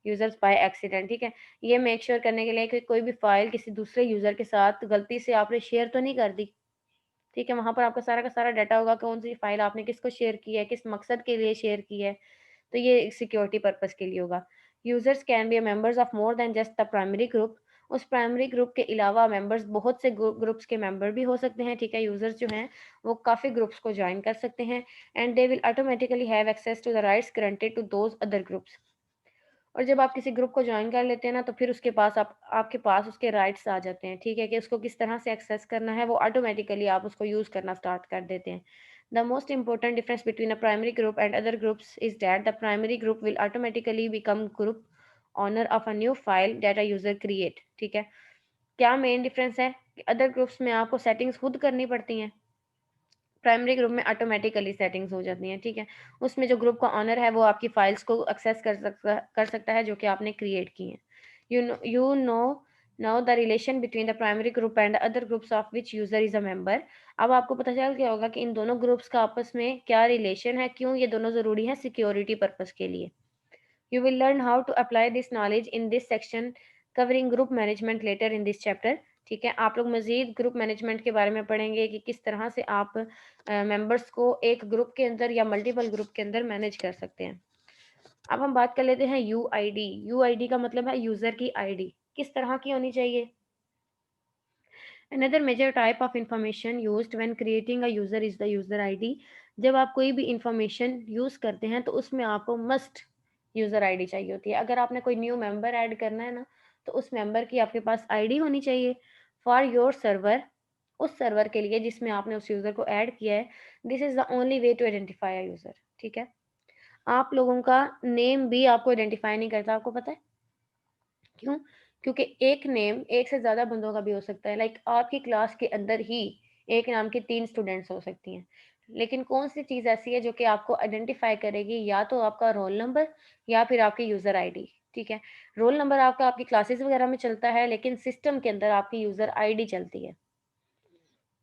users by accident, ठीक है। ये मेक श्योर करने के लिए कि कोई भी फाइल किसी दूसरे यूजर के साथ गलती से आपने शेयर तो नहीं कर दी, ठीक है। वहां पर आपका सारा का सारा डाटा होगा, कौन सी फाइल आपने किसको शेयर की है, किस मकसद के लिए शेयर की है, तो ये सिक्योरिटी पर्पस के लिए होगा। Users can be members of more than just the primary group, उस प्राइमरी ग्रुप के अलावा मेंबर्स बहुत से ग्रुप्स के मेंबर भी हो सकते हैं, ठीक है। यूजर्स जो हैं वो काफ़ी ग्रुप्स को ज्वाइन कर सकते हैं and they will automatically have access to the rights granted to those other groups. और जब आप किसी ग्रुप को ज्वाइन कर लेते हैं ना, तो फिर उसके पास आपके पास उसके राइट्स आ जाते हैं, ठीक है, कि उसको किस तरह से एक्सेस करना है, वो ऑटोमेटिकली आप उसको यूज़ करना स्टार्ट कर देते हैं। The most important difference between a primary group and other groups is that the primary group will automatically become group owner of a new file that a user create, ठीक है। क्या मेन डिफरेंस है कि अदर ग्रुप्स में आपको सेटिंग्स खुद करनी पड़ती हैं, प्राइमरी ग्रुप में ऑटोमेटिकली सेटिंग्स हो जाती हैं, ठीक है। उसमें जो ग्रुप का ऑनर है वो आपकी फाइल्स को एक्सेस कर सकता है जो कि आपने क्रिएट की हैं। You know now the relation between the primary group and other groups of which user is a member. अब आपको पता चल गया होगा कि इन दोनों ग्रुप्स का आपस में क्या रिलेशन है, क्यों ये दोनों जरूरी है सिक्योरिटी पर्पज के लिए। You will learn how to apply this knowledge in this section covering group management later in this chapter, ठीक है। आप लोग मजीद ग्रुप मैनेजमेंट के बारे में पढ़ेंगे कि किस तरह से आप मेंबर्स को एक ग्रुप के अंदर या मल्टीपल ग्रुप के अंदर मैनेज कर सकते हैं। अब हम बात कर लेते हैं यूआईडी। यूआईडी का मतलब है यूजर की आईडी, किस तरह की होनी चाहिए। Another major type of information used when creating a user is the user ID। जब आप कोई भी इंफॉर्मेशन यूज करते हैं तो उसमें आपको मस्ट यूजर आईडी चाहिए होती है। अगर आपने कोई न्यू मेंबर ऐड करना है ना, तो उस मेंबर की आपके पास आईडी होनी चाहिए फॉर योर सर्वर, उस सर्वर के लिए जिसमें आपने उस यूजर को ऐड किया है। This is the only way to identify a user, ठीक है। आप लोगों का नेम भी आपको आइडेंटिफाई नहीं करता, आपको पता है क्यों? क्योंकि एक नेम एक से ज़्यादा बंदों का भी हो सकता है। लाइक आपकी क्लास के अंदर ही एक नाम की 3 स्टूडेंट्स हो सकती हैं। लेकिन कौन-सी चीज़ ऐसी है जो कि आपको आइडेंटिफ़ाई करेगी, या तो आपका रोल नंबर या फिर आपकी यूज़र आईडी, ठीक है? रोल नंबर आपका आपकी क्लासेस वगैरह में चलता है, लेकिन सिस्टम के अंदर आपकी यूज़र आईडी चलती है।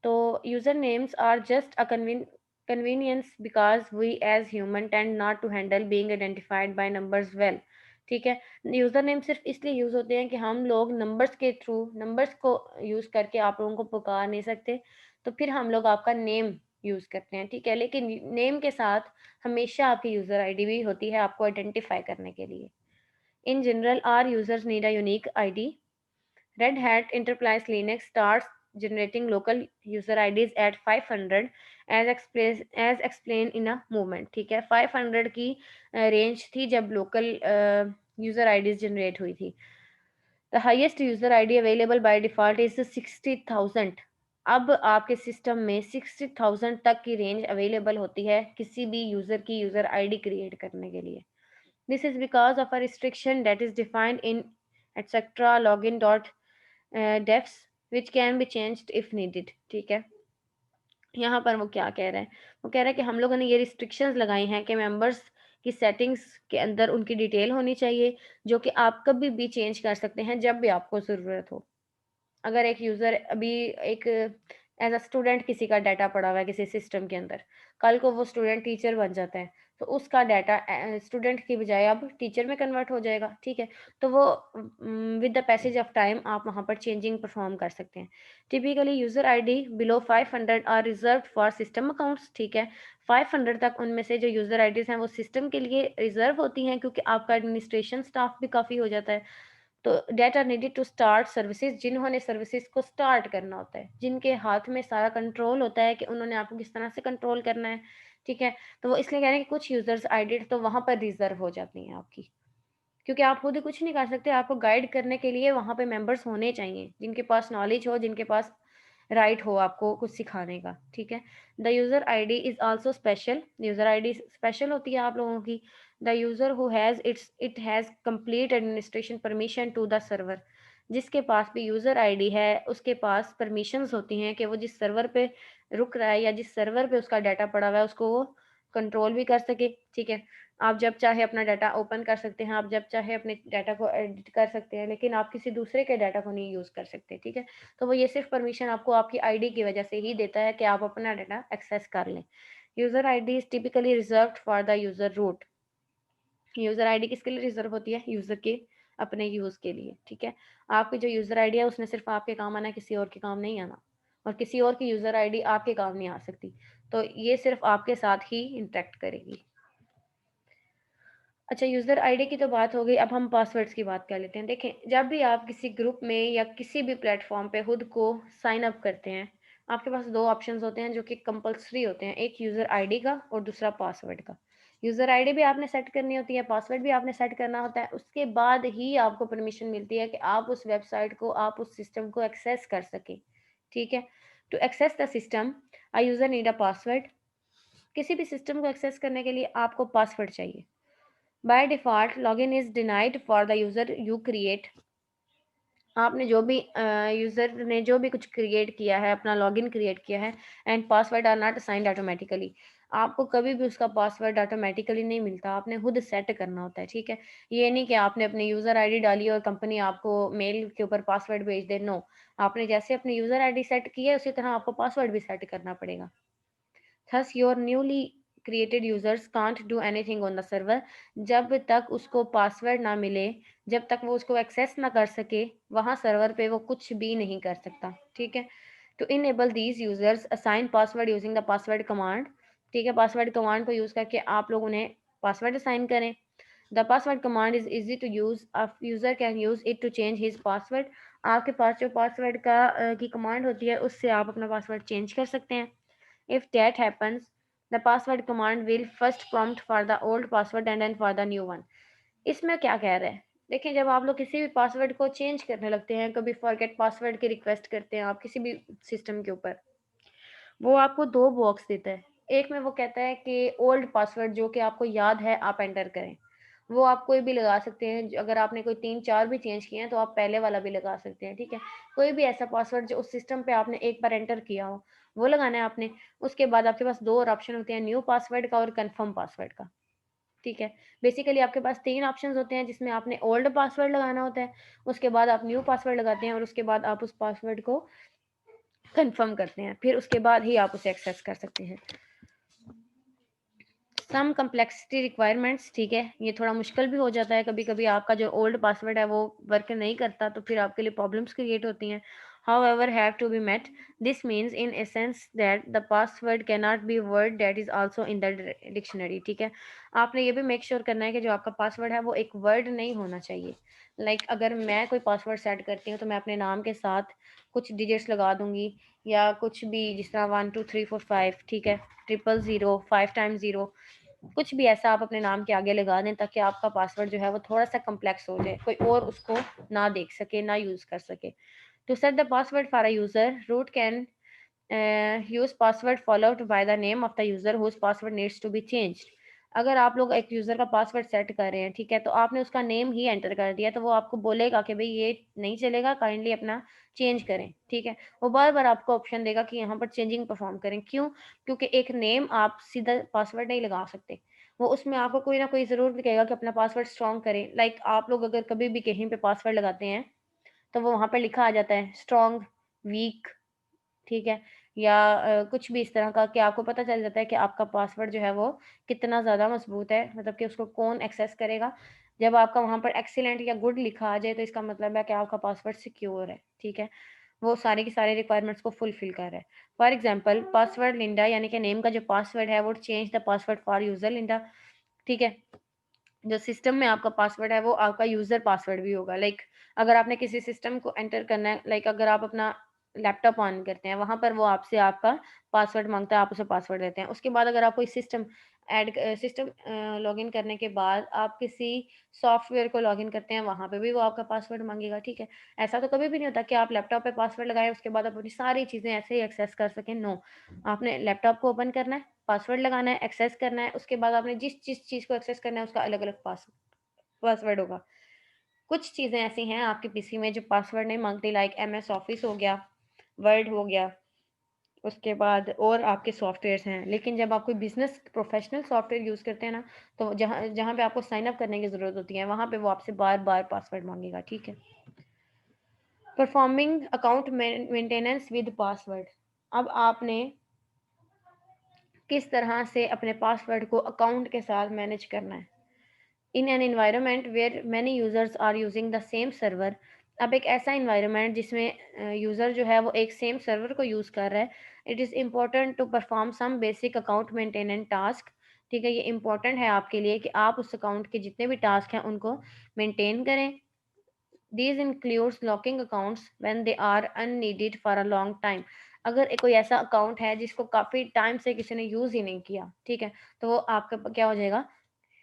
तो user names are just a convenience because we as human tend not to handle being identified by numbers well, ठीक है। यूजर नेम सिर्फ इसलिए यूज होते हैं कि हम लोग नंबर्स के थ्रू, नंबर्स को यूज करके आप लोगों को पुकार नहीं सकते, तो फिर हम लोग आपका नेम यूज करते हैं, ठीक है। लेकिन नेम के साथ हमेशा आपकी यूजर आईडी भी होती है आपको आइडेंटिफाई करने के लिए। In general R users need a unique ID. Red Hat Enterprise Linux starts generating local user IDs at 500 as explained in a movement, ठीक है। 500 की रेंज थी जब लोकल यूजर आईडीज जनरेट हुई थी। The highest user ID available by default is 60,000। अब आपके सिस्टम में 60,000 तक की रेंज अवेलेबल होती है किसी भी यूजर की यूजर आईडी क्रिएट करने के लिए। This is because of a restriction that is defined in etcetera login dot defs which can be changed if needed, ठीक है। यहाँ पर वो क्या कह रहे हैं, वो कह रहे हैं कि हम लोगों ने ये रिस्ट्रिक्शंस लगाई हैं कि मेंबर्स की सेटिंग्स के अंदर उनकी डिटेल होनी चाहिए जो कि आप कभी भी चेंज कर सकते हैं जब भी आपको ज़रूरत हो। अगर एक यूज़र अभी एक एज अ स्टूडेंट किसी का डाटा पड़ा हुआ है किसी सिस्टम के अंदर, कल को वो स्टूडेंट टीचर बन जाता है, तो उसका डाटा स्टूडेंट की बजाय अब टीचर में कन्वर्ट हो जाएगा, ठीक है। तो वो with the passage of time आप वहाँ पर चेंजिंग परफॉर्म कर सकते हैं। Typically user ID below 500 are reserve for system accounts, ठीक है। 500 तक उनमें से जो यूज़र आईडीज़ हैं वो सिस्टम के लिए रिजर्व होती हैं, क्योंकि आपका एडमिनिस्ट्रेशन स्टाफ भी काफ़ी हो जाता है। तो data needed to start services, जिन्होंने सर्विसेज को स्टार्ट करना होता है, जिनके हाथ में सारा कंट्रोल होता है कि उन्होंने आपको किस तरह से कंट्रोल करना है, ठीक है। तो वो इसलिए कह रहे हैं कि कुछ यूजर्स आईडी तो वहां पर रिजर्व हो जाती हैं आपकी, क्योंकि आप खुद ही कुछ नहीं कर सकते। आपको गाइड करने के लिए वहां पे मेंबर्स होने चाहिए जिनके पास नॉलेज हो, जिनके पास राइट हो आपको कुछ सिखाने का, ठीक है। The user ID is also special, user ID special होती है आप लोगों की। The user who has it has complete administration permission to the server, जिसके पास भी यूजर आईडी है उसके पास परमिशंस होती हैं कि वो जिस सर्वर पे रुक रहा है या जिस सर्वर पे उसका डाटा पड़ा हुआ है उसको वो कंट्रोल भी कर सके, ठीक है। आप जब चाहे अपना डाटा ओपन कर सकते हैं, आप जब चाहे अपने डाटा को एडिट कर सकते हैं, लेकिन आप किसी दूसरे के डाटा को नहीं यूज़ कर सकते, ठीक है। तो वो ये सिर्फ परमिशन आपको आपकी आईडी की वजह से ही देता है कि आप अपना डाटा एक्सेस कर लें। User ID is typically reserved for the user root. User ID किसके लिए रिजर्व होती है? यूज़र के अपने यूज़ के लिए, ठीक है। आपकी जो यूज़र आईडी है उसने सिर्फ आपके काम आना है, किसी और के काम नहीं आना, और किसी और की यूज़र आईडी आपके काम नहीं आ सकती। तो ये सिर्फ आपके साथ ही इंटरेक्ट करेगी। अच्छा, यूज़र आईडी की तो बात हो गई, अब हम पासवर्ड्स की बात कर लेते हैं। देखें, जब भी आप किसी ग्रुप में या किसी भी प्लेटफ़ॉर्म पे खुद को साइन अप करते हैं, आपके पास 2 ऑप्शंस होते हैं जो कि कंपल्सरी होते हैं, एक यूज़र आईडी का और दूसरा पासवर्ड का। यूज़र आईडी भी आपने सेट करनी होती है, पासवर्ड भी आपने सेट करना होता है, उसके बाद ही आपको परमिशन मिलती है कि आप उस वेबसाइट को, आप उस सिस्टम को एक्सेस कर सकें, ठीक है? To access the system, a user need a password. किसी भी सिस्टम को एक्सेस करने के लिए आपको पासवर्ड चाहिए। By default login is denied for the user you create. आपने जो भी यूज़र ने जो भी कुछ क्रिएट किया है, अपना लॉगिन क्रिएट किया है, and password are not assigned automatically. आपको कभी भी उसका पासवर्ड ऑटोमैटिकली नहीं मिलता, आपने खुद सेट करना होता है, ठीक है? ये नहीं कि आपने अपनी यूज़र आईडी डाली और कंपनी आपको मेल के ऊपर पासवर्ड भेज दे, नो। आपने जैसे अपनी यूज़र आईडी सेट की है, उसी तरह आपको पासवर्ड भी सेट करना पड़ेगा। Thus your newly created users can't do anything on the server। जब तक उसको पासवर्ड ना मिले, जब तक वो उसको एक्सेस ना कर सके, वहाँ सर्वर पे वो कुछ भी नहीं कर सकता, ठीक है। To enable these users assign password using the password command. ठीक है, पासवर्ड कमांड को यूज करके आप लोग उन्हें पासवर्ड असाइन करें। The password command is easy to use, user can use it to change his password. आपके पास जो पासवर्ड का की कमांड होती है, उससे आप अपना पासवर्ड चेंज कर सकते हैं। If that happens, the password command will first prompt for the old password and then for the new one। इसमें क्या कह रहे हैं? देखिए, जब आप लोग किसी भी पासवर्ड को चेंज करने लगते हैं, कभी फॉरगेट पासवर्ड की रिक्वेस्ट करते हैं आप किसी भी सिस्टम के ऊपर, वो आपको 2 बॉक्स देता है। एक में वो कहता है कि ओल्ड पासवर्ड जो कि आपको याद है आप एंटर करें। वो आप कोई भी लगा सकते हैं, अगर आपने कोई 3-4 भी चेंज किए हैं तो आप पहले वाला भी लगा सकते हैं, ठीक है? कोई भी ऐसा पासवर्ड जो उस सिस्टम पे आपने एक बार एंटर किया हो, वो लगाना है आपने। उसके बाद आपके पास 2 और ऑप्शन होते हैं, न्यू पासवर्ड का और कन्फर्म पासवर्ड का, ठीक है? बेसिकली आपके पास 3 ऑप्शंस होते हैं जिसमें आपने ओल्ड पासवर्ड लगाना होता है, उसके बाद आप न्यू पासवर्ड लगाते हैं और उसके बाद आप उस पासवर्ड को कन्फर्म करते हैं। फिर उसके बाद ही आप उसे एक्सेस कर सकते हैं। सम कम्प्लेक्सिटी रिक्वायरमेंट्स, ठीक है, ये थोड़ा मुश्किल भी हो जाता है, कभी कभी आपका जो ओल्ड पासवर्ड है वो वर्क नहीं करता, तो फिर आपके लिए प्रॉब्लम्स क्रिएट होती हैं। however have to be met। this means in essence that the password cannot be word that is also in the dictionary। ठीक है, आपने ये भी मेक श्योर करना है कि जो आपका पासवर्ड है वो एक वर्ड नहीं होना चाहिए। अगर मैं कोई पासवर्ड सेट करती हूँ तो मैं अपने नाम के साथ कुछ डिजिट्स लगा दूंगी, या कुछ भी, जिस तरह 1 2 3 4 5, ठीक है, 000 5 टाइम्स 0, कुछ भी ऐसा आप अपने नाम के आगे लगा दें ताकि आपका पासवर्ड जो है वो थोड़ा-सा कॉम्प्लेक्स हो जाए, कोई और उसको ना देख सके, ना यूज़ कर सके। To set the password for a user, root can use password followed by the name of the user whose password needs to be changed. अगर आप लोग एक यूज़र का पासवर्ड सेट कर रहे हैं, ठीक है, तो आपने उसका नेम ही एंटर कर दिया, तो वो आपको बोलेगा कि भई ये नहीं चलेगा, काइंडली अपना चेंज करें, ठीक है। वो बार-बार आपको ऑप्शन देगा कि यहाँ पर चेंजिंग परफॉर्म करें। क्यों? क्योंकि एक नेम आप सीधा पासवर्ड नहीं लगा सकते। वो उसमें आपको कोई ना कोई ज़रूर भी कहेगा कि अपना पासवर्ड स्ट्रॉन्ग करें। आप लोग अगर कभी भी कहीं पे पासवर्ड लगाते हैं, तो वो वहाँ पे लिखा आ जाता है स्ट्रॉन्ग, वीक, ठीक है? या कुछ भी इस तरह का, कि आपको पता चल जाता है कि आपका पासवर्ड जो है वो कितना ज़्यादा मज़बूत है, मतलब कि उसको कौन एक्सेस करेगा। जब आपका वहाँ पर एक्सीलेंट या गुड लिखा आ जाए तो इसका मतलब है कि आपका पासवर्ड सिक्योर है, ठीक है? वो सारी की सारी रिक्वायरमेंट्स को फुलफिल कर रहा है। फॉर एग्ज़ाम्पल पासवर्ड लिंडा, यानी कि नेम का जो पासवर्ड है वो change the password for user Linda, ठीक है? जो सिस्टम में आपका पासवर्ड है वो आपका यूज़र पासवर्ड भी होगा। अगर आपने किसी सिस्टम को एंटर करना है, अगर आप अपना लैपटॉप ऑन करते हैं, वहाँ पर वो आपसे आपका पासवर्ड माँगता है, आप उसे पासवर्ड देते हैं। उसके बाद अगर आप कोई सिस्टम लॉगिन करने के बाद आप किसी सॉफ्टवेयर को लॉगिन करते हैं, वहाँ पे भी वो आपका पासवर्ड माँगेगा, ठीक है? ऐसा तो कभी भी नहीं होता कि आप लैपटॉप पे पासवर्ड लगाएँ, उसके बाद आप अपनी सारी चीज़ें ऐसे ही एक्सेस कर सकें, नो। आपने लैपटॉप को ओपन करना है, पासवर्ड लगाना है, एक्सेस करना है, उसके बाद आपने जिस चीज़ को एक्सेस करना है उसका अलग-अलग पासवर्ड होगा। कुछ चीज़ें ऐसी हैं आपके पीसी में जो पासवर्ड नहीं माँगती, लाइक एमएस ऑफिस हो गया, वर्ड हो गया, उसके बाद और आपके सॉफ्टवेयर्स हैं। लेकिन जब आप कोई बिज़नेस प्रोफ़ेशनल सॉफ्टवेयर यूज़ करते हैं ना, तो जहाँ जहाँ पे आपको साइन अप करने की ज़रूरत होती है, वहाँ पे वो आपसे बार-बार पासवर्ड माँगेगा, ठीक है? Performing account maintenance with password. अब आपने किस तरह से अपने पासवर्ड को अकाउंट के साथ मैनेज करना है। In an environment where many users are using the same server. अब एक ऐसा इन्वायरमेंट जिसमें यूज़र जो है वो एक सेम सर्वर को यूज़ कर रहा है, it is important to perform some basic account maintenance task. ठीक है, ये इंपॉर्टेंट है आपके लिए कि आप उस अकाउंट के जितने भी टास्क हैं उनको मेंटेन करें। These includes locking accounts when they are unneeded for a long time। अगर कोई ऐसा अकाउंट है जिसको काफ़ी टाइम से किसी ने यूज़ ही नहीं किया, ठीक है, तो वो आपका क्या हो जाएगा,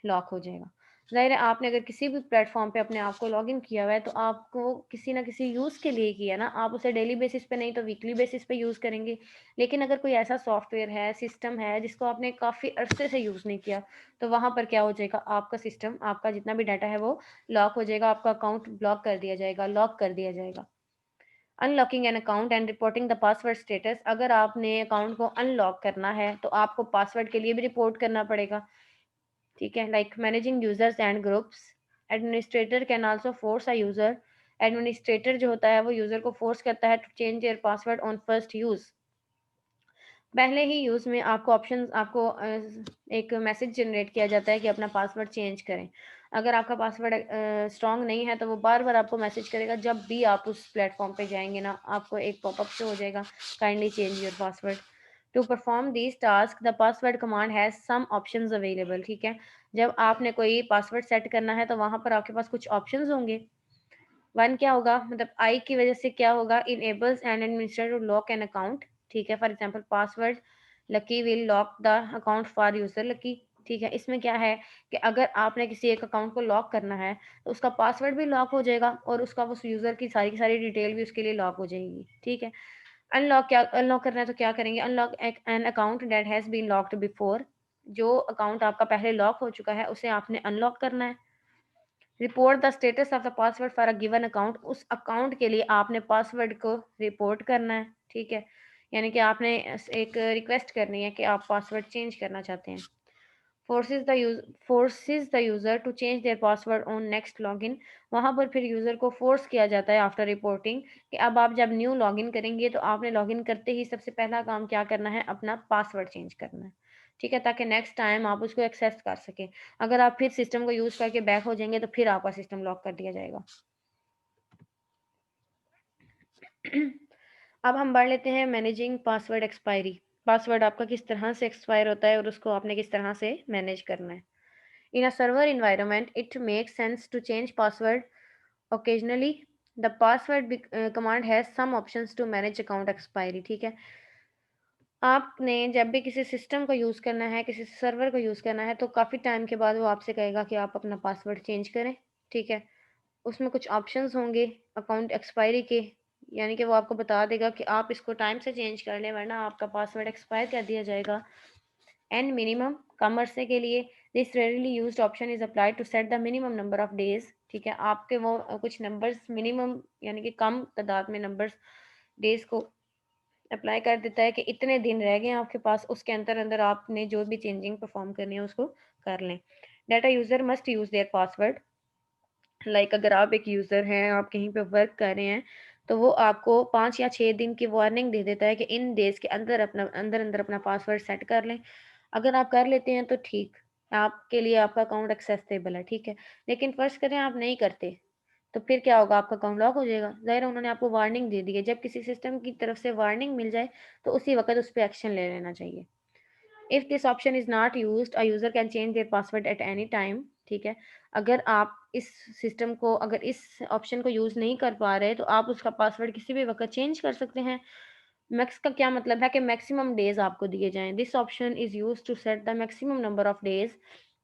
लॉक हो जाएगा। ज़ाहिर है आपने अगर किसी भी प्लेटफ़ॉर्म पे अपने आप को लॉगिन किया हुआ है तो आपको किसी न किसी यूज़ के लिए किया ना, आप उसे डेली बेसिस पे नहीं तो वीकली बेसिस पे यूज़ करेंगे। लेकिन अगर कोई ऐसा सॉफ्टवेयर है, सिस्टम है जिसको आपने काफ़ी अरसे से यूज़ नहीं किया, तो वहाँ पर क्या हो जाएगा, आपका सिस्टम, आपका जितना भी डाटा है वो लॉक हो जाएगा, आपका अकाउंट ब्लॉक कर दिया जाएगा, लॉक कर दिया जाएगा। Unlocking an account and reporting the password status. अगर आपने अकाउंट को अनलॉक करना है तो आपको पासवर्ड के लिए भी रिपोर्ट करना पड़ेगा। ठीक है, like managing users and groups. Administrator can also force a user. Administrator जो होता है वो यूजर को फोर्स करता है to change their password on first use. पहले ही यूज में आपको ऑप्शन, आपको एक मैसेज जनरेट किया जाता है कि अपना पासवर्ड चेंज करें। अगर आपका पासवर्ड स्ट्रांग नहीं है तो वो बार बार आपको मैसेज करेगा। जब भी आप उस प्लेटफॉर्म पे जाएंगे ना, आपको एक पॉपअप शो हो जाएगा, kindly change your password. To perform this task the password command has some options available. ठीक है, जब आपने कोई पासवर्ड सेट करना है तो वहां पर आपके पास कुछ ऑप्शंस होंगे। वन क्या होगा, मतलब आई की वजह से क्या होगा, enables and administrator to lock an account. ठीक है, for example password lucky will lock the account for user lucky. ठीक है, इसमें क्या है कि अगर आपने किसी एक अकाउंट को लॉक करना है तो उसका पासवर्ड भी लॉक हो जाएगा और उसका उस यूजर की सारी डिटेल भी उसके लिए लॉक हो जाएगी। ठीक है, अनलॉक, क्या अनलॉक करना है तो क्या करेंगे, unlock an account that has been locked before. जो अकाउंट आपका पहले लॉक हो चुका है उसे आपने अनलॉक करना है। Report the status of the password for a given account. उस अकाउंट के लिए आपने पासवर्ड को रिपोर्ट करना है। ठीक है, यानी कि आपने एक रिक्वेस्ट करनी है कि आप पासवर्ड चेंज करना चाहते हैं। Forces the user to change their password on next login. वहां पर फिर यूजर को फोर्स किया जाता है आफ्टर रिपोर्टिंग कि अब आप जब न्यू लॉगिन करेंगे तो आपने लॉगिन करते ही सबसे पहला काम क्या करना है, अपना पासवर्ड चेंज करना है। ठीक है, ताकि नेक्स्ट टाइम आप उसको एक्सेस कर सकें। अगर आप फिर सिस्टम को यूज करके बैक हो जाएंगे तो फिर आपका सिस्टम लॉक कर दिया जाएगा। अब हम बढ़ लेते हैं मैनेजिंग पासवर्ड एक्सपायरी। पासवर्ड आपका किस तरह से एक्सपायर होता है और उसको आपने किस तरह से मैनेज करना है। In a server environment, it makes sense to change password occasionally. The command has some options to manage account expiry। ठीक है, आपने जब भी किसी सिस्टम को यूज़ करना है, किसी सर्वर को यूज़ करना है, तो काफ़ी टाइम के बाद वो आपसे कहेगा कि आप अपना पासवर्ड चेंज करें। ठीक है, उसमें कुछ ऑप्शंस होंगे अकाउंट एक्सपायरी के, यानी कि वो आपको बता देगा कि आप इसको टाइम से चेंज कर लें वरना आपका पासवर्ड एक्सपायर कर दिया जाएगा। एंड मिनिमम, कम अरसे के लिए, this rarely used option is applied to set the minimum number of days. ठीक है, आपके वो कुछ नंबर्स मिनिमम यानी कि कम तादाद में नंबर्स डेज को अप्लाई कर देता है कि इतने दिन रह गए हैं आपके पास, उसके अंदर अंदर आपने जो भी चेंजिंग परफॉर्म करनी है उसको कर लें। Data user must use their password. Like अगर आप एक यूज़र हैं, आप कहीं पे वर्क कर रहे हैं, तो वो आपको 5 या 6 दिन की वार्निंग दे देता है कि इन डेज़ के अंदर अपना पासवर्ड सेट कर लें। अगर आप कर लेते हैं तो ठीक, आपके लिए आपका अकाउंट एक्सेसिबल है, ठीक है। लेकिन फ़र्ज़ करें आप नहीं करते, तो फिर क्या होगा, आपका अकाउंट लॉक हो जाएगा। ज़ाहिर है उन्होंने आपको वार्निंग दे दी है, जब किसी सिस्टम की तरफ से वार्निंग मिल जाए, तो उसी वक़्त उस पे एक्शन ले लेना चाहिए। If this option is not used, a user can change their password at any time. ठीक है, अगर आप इस सिस्टम को, अगर इस ऑप्शन को यूज नहीं कर पा रहे तो आप उसका पासवर्ड किसी भी वक्त चेंज कर सकते हैं। मैक्स का क्या मतलब है कि मैक्सिमम डेज आपको दिए जाएं। This option is use to set the maximum number of days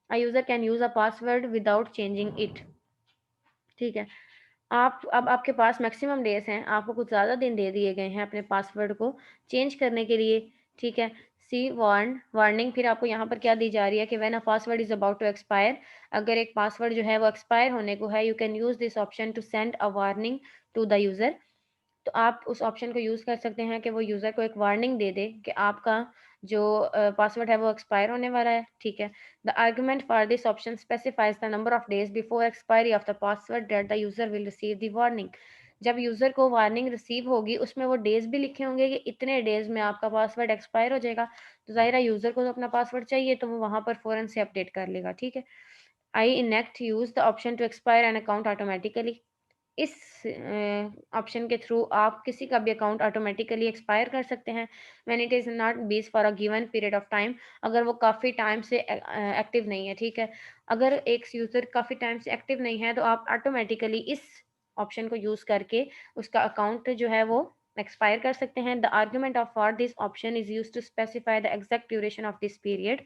a user can use a password without changing it. ठीक है, आप अब आपके पास मैक्सिमम डेज हैं, आपको कुछ ज़्यादा दिन दे दिए गए हैं अपने पासवर्ड को चेंज करने के लिए। ठीक है, सी वार्निंग, फिर आपको यहाँ पर क्या दी जा रही है कि when a password is about to expire. अगर एक पासवर्ड जो है वो एक्सपायर होने को है, you can use this option to send a warning to the user. तो आप उस ऑप्शन को यूज़ कर सकते हैं कि वो यूज़र को एक वार्निंग दे दे कि आपका जो पासवर्ड है वो एक्सपायर होने वाला है, ठीक है। The argument for this option specifies the number of days before expiry of the password that the user will receive the warning. जब यूज़र को वार्निंग रिसीव होगी उसमें वो डेज़ भी लिखे होंगे कि इतने डेज़ में आपका पासवर्ड एक्सपायर हो जाएगा। तो ज़ाहिर है यूज़र को तो अपना पासवर्ड चाहिए, तो वो वहाँ पर फ़ौरन से अपडेट कर लेगा, ठीक है। I enact use the option to expire an account automatically. इस ऑप्शन के थ्रू आप किसी का भी अकाउंट ऑटोमेटिकली एक्सपायर कर सकते हैं व्हेन इट इज़ नॉट बीज for a given period of time. अगर वो काफ़ी टाइम से एक्टिव नहीं है, ठीक है। अगर एक यूज़र काफ़ी टाइम से एक्टिव नहीं है तो आप ऑटोमेटिकली इस ऑप्शन को यूज़ करके उसका अकाउंट जो है वो एक्सपायर कर सकते हैं। The argument of for this option is used to specify the exact duration of this period.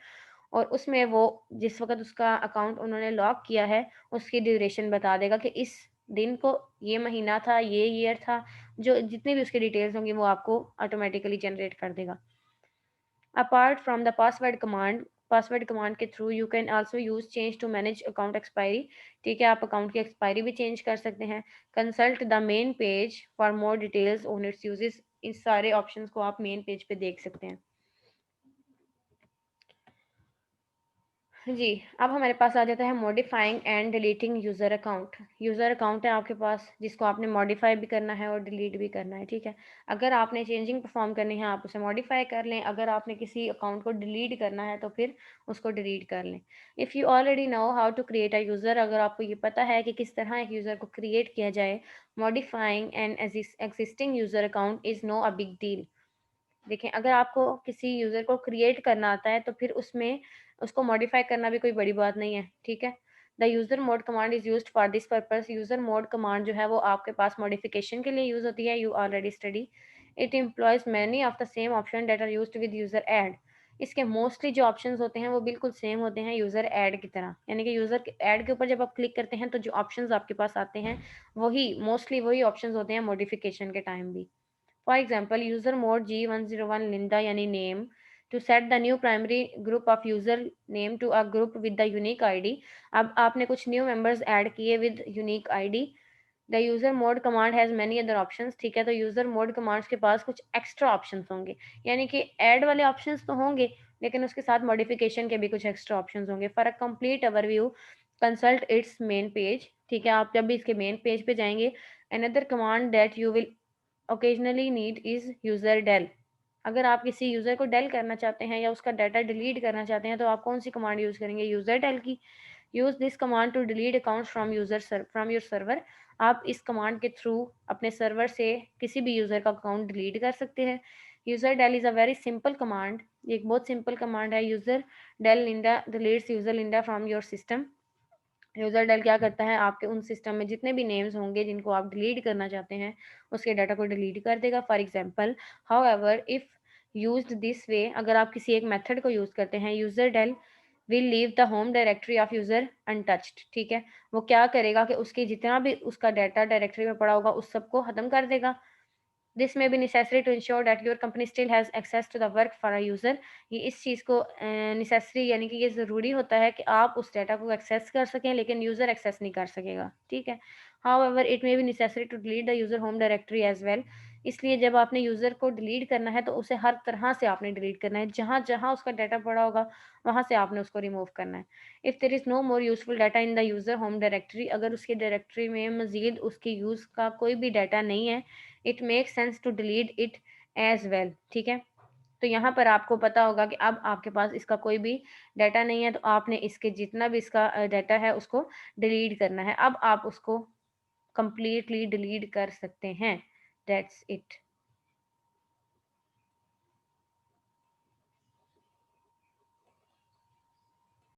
और उसमें वो जिस वक़्त उसका अकाउंट उन्होंने लॉक किया है, उसकी ड्यूरेशन बता देगा कि इस दिन को ये महीना था, ये ईयर था, जो जितनी भी उसकी डिटेल्स होंगी वो आपको ऑटोमेटिकली जनरेट कर देगा। Apart from the password command के through you can also use change to manage account expiry. ठीक है, आप अकाउंट की एक्सपायरी भी चेंज कर सकते हैं। Consult the main page for more details on it's uses. इस सारे ऑप्शंस को आप मेन पेज पे देख सकते हैं। जी, अब हमारे पास आ जाता है modifying and deleting user account. User account है आपके पास जिसको आपने मॉडिफाई भी करना है और डिलीट भी करना है, ठीक है। अगर आपने चेंजिंग परफॉर्म करनी है आप उसे मॉडिफाई कर लें, अगर आपने किसी अकाउंट को डिलीट करना है तो फिर उसको डिलीट कर लें। If you already know how to create a user, अगर आपको ये पता है कि किस तरह एक यूज़र को क्रिएट किया जाए, modifying an existing user account is no a big deal. देखें, अगर आपको किसी यूज़र को क्रिएट करना आता है तो फिर उसमें उसको मॉडिफाई करना भी कोई बड़ी बात नहीं है, ठीक है। The user mode command is used for this purpose. User mode command जो है वो आपके पास मॉडिफिकेशन के लिए यूज़ होती है। You already study it employs many of the same option that are used with user add. इसके मोस्टली जो ऑप्शंस होते हैं वो बिल्कुल सेम होते हैं यूज़र ऐड की तरह, यानी कि यूज़र ऐड के ऊपर जब आप क्लिक करते हैं तो जो ऑप्शंस आपके पास आते हैं वही मोस्टली वही ऑप्शंस होते हैं मॉडिफिकेशन के टाइम भी। For example, user mode G101 Linda yani name to set the new primary group of user name to a group with the unique ID. अब आपने कुछ new members ऐड किए with unique ID. The user mode command has many other options. ठीक है, तो यूज़र मोड कमांड्स के पास कुछ एक्स्ट्रा ऑप्शंस होंगे, यानी कि ऐड वाले ऑप्शंस तो होंगे लेकिन उसके साथ मॉडिफिकेशन के भी कुछ एक्स्ट्रा ऑप्शंस होंगे। For a complete overview consult it's main page. ठीक है, आप जब भी इसके मेन पेज पे जाएंगे, another command that you will occasionally need is user del. अगर आप किसी यूज़र को डेल करना चाहते हैं या उसका डाटा डिलीट करना चाहते हैं तो आप कौन सी कमांड यूज़ करेंगे? यूज़र डेल की। Use this command to delete accounts from your server. आप इस कमांड के थ्रू अपने सर्वर से किसी भी यूज़र का अकाउंट डिलीट कर सकते हैं। User del is a very simple command. ये एक बहुत सिंपल कमांड है। User del Linda deletes user Linda from your system. User del क्या करता है, आपके उन सिस्टम में जितने भी नेम्स होंगे जिनको आप डिलीट करना चाहते हैं उसके डाटा को डिलीट कर देगा। For example, however if used this way, अगर आप किसी एक मेथड को यूज़ करते हैं, user del will leave the home directory of user untouched. ठीक है, वो क्या करेगा कि उसके जितना भी उसका डाटा डायरेक्टरी में पड़ा होगा उस सबको ख़त्म कर देगा। This may be necessary to ensure that your company still has access to the work for a user. ये इस चीज़ को नेसेसरी यानी कि ये ज़रूरी होता है कि आप उस डाटा को एक्सेस कर सकें लेकिन यूज़र एक्सेस नहीं कर सकेगा, ठीक है। However it may be necessary to delete the user home directory as well. इसलिए जब आपने यूज़र को डिलीट करना है तो उसे हर तरह से आपने डिलीट करना है, जहाँ-जहाँ उसका डाटा पड़ा होगा वहाँ से आपने उसको रिमूव करना है। If there is no more useful data in the user home directory, अगर उसकी डायरेक्टरी में मज़ीद उसके यूज़ का कोई भी डाटा नहीं है, it make sense to delete it as well. ठीक है, तो यहाँ पर आपको पता होगा कि अब आपके पास इसका कोई भी डाटा नहीं है तो आपने इसके जितना भी इसका डाटा है उसको डिलीट करना है। अब आप उसको कंप्लीटली डिलीट कर सकते हैं। That's it.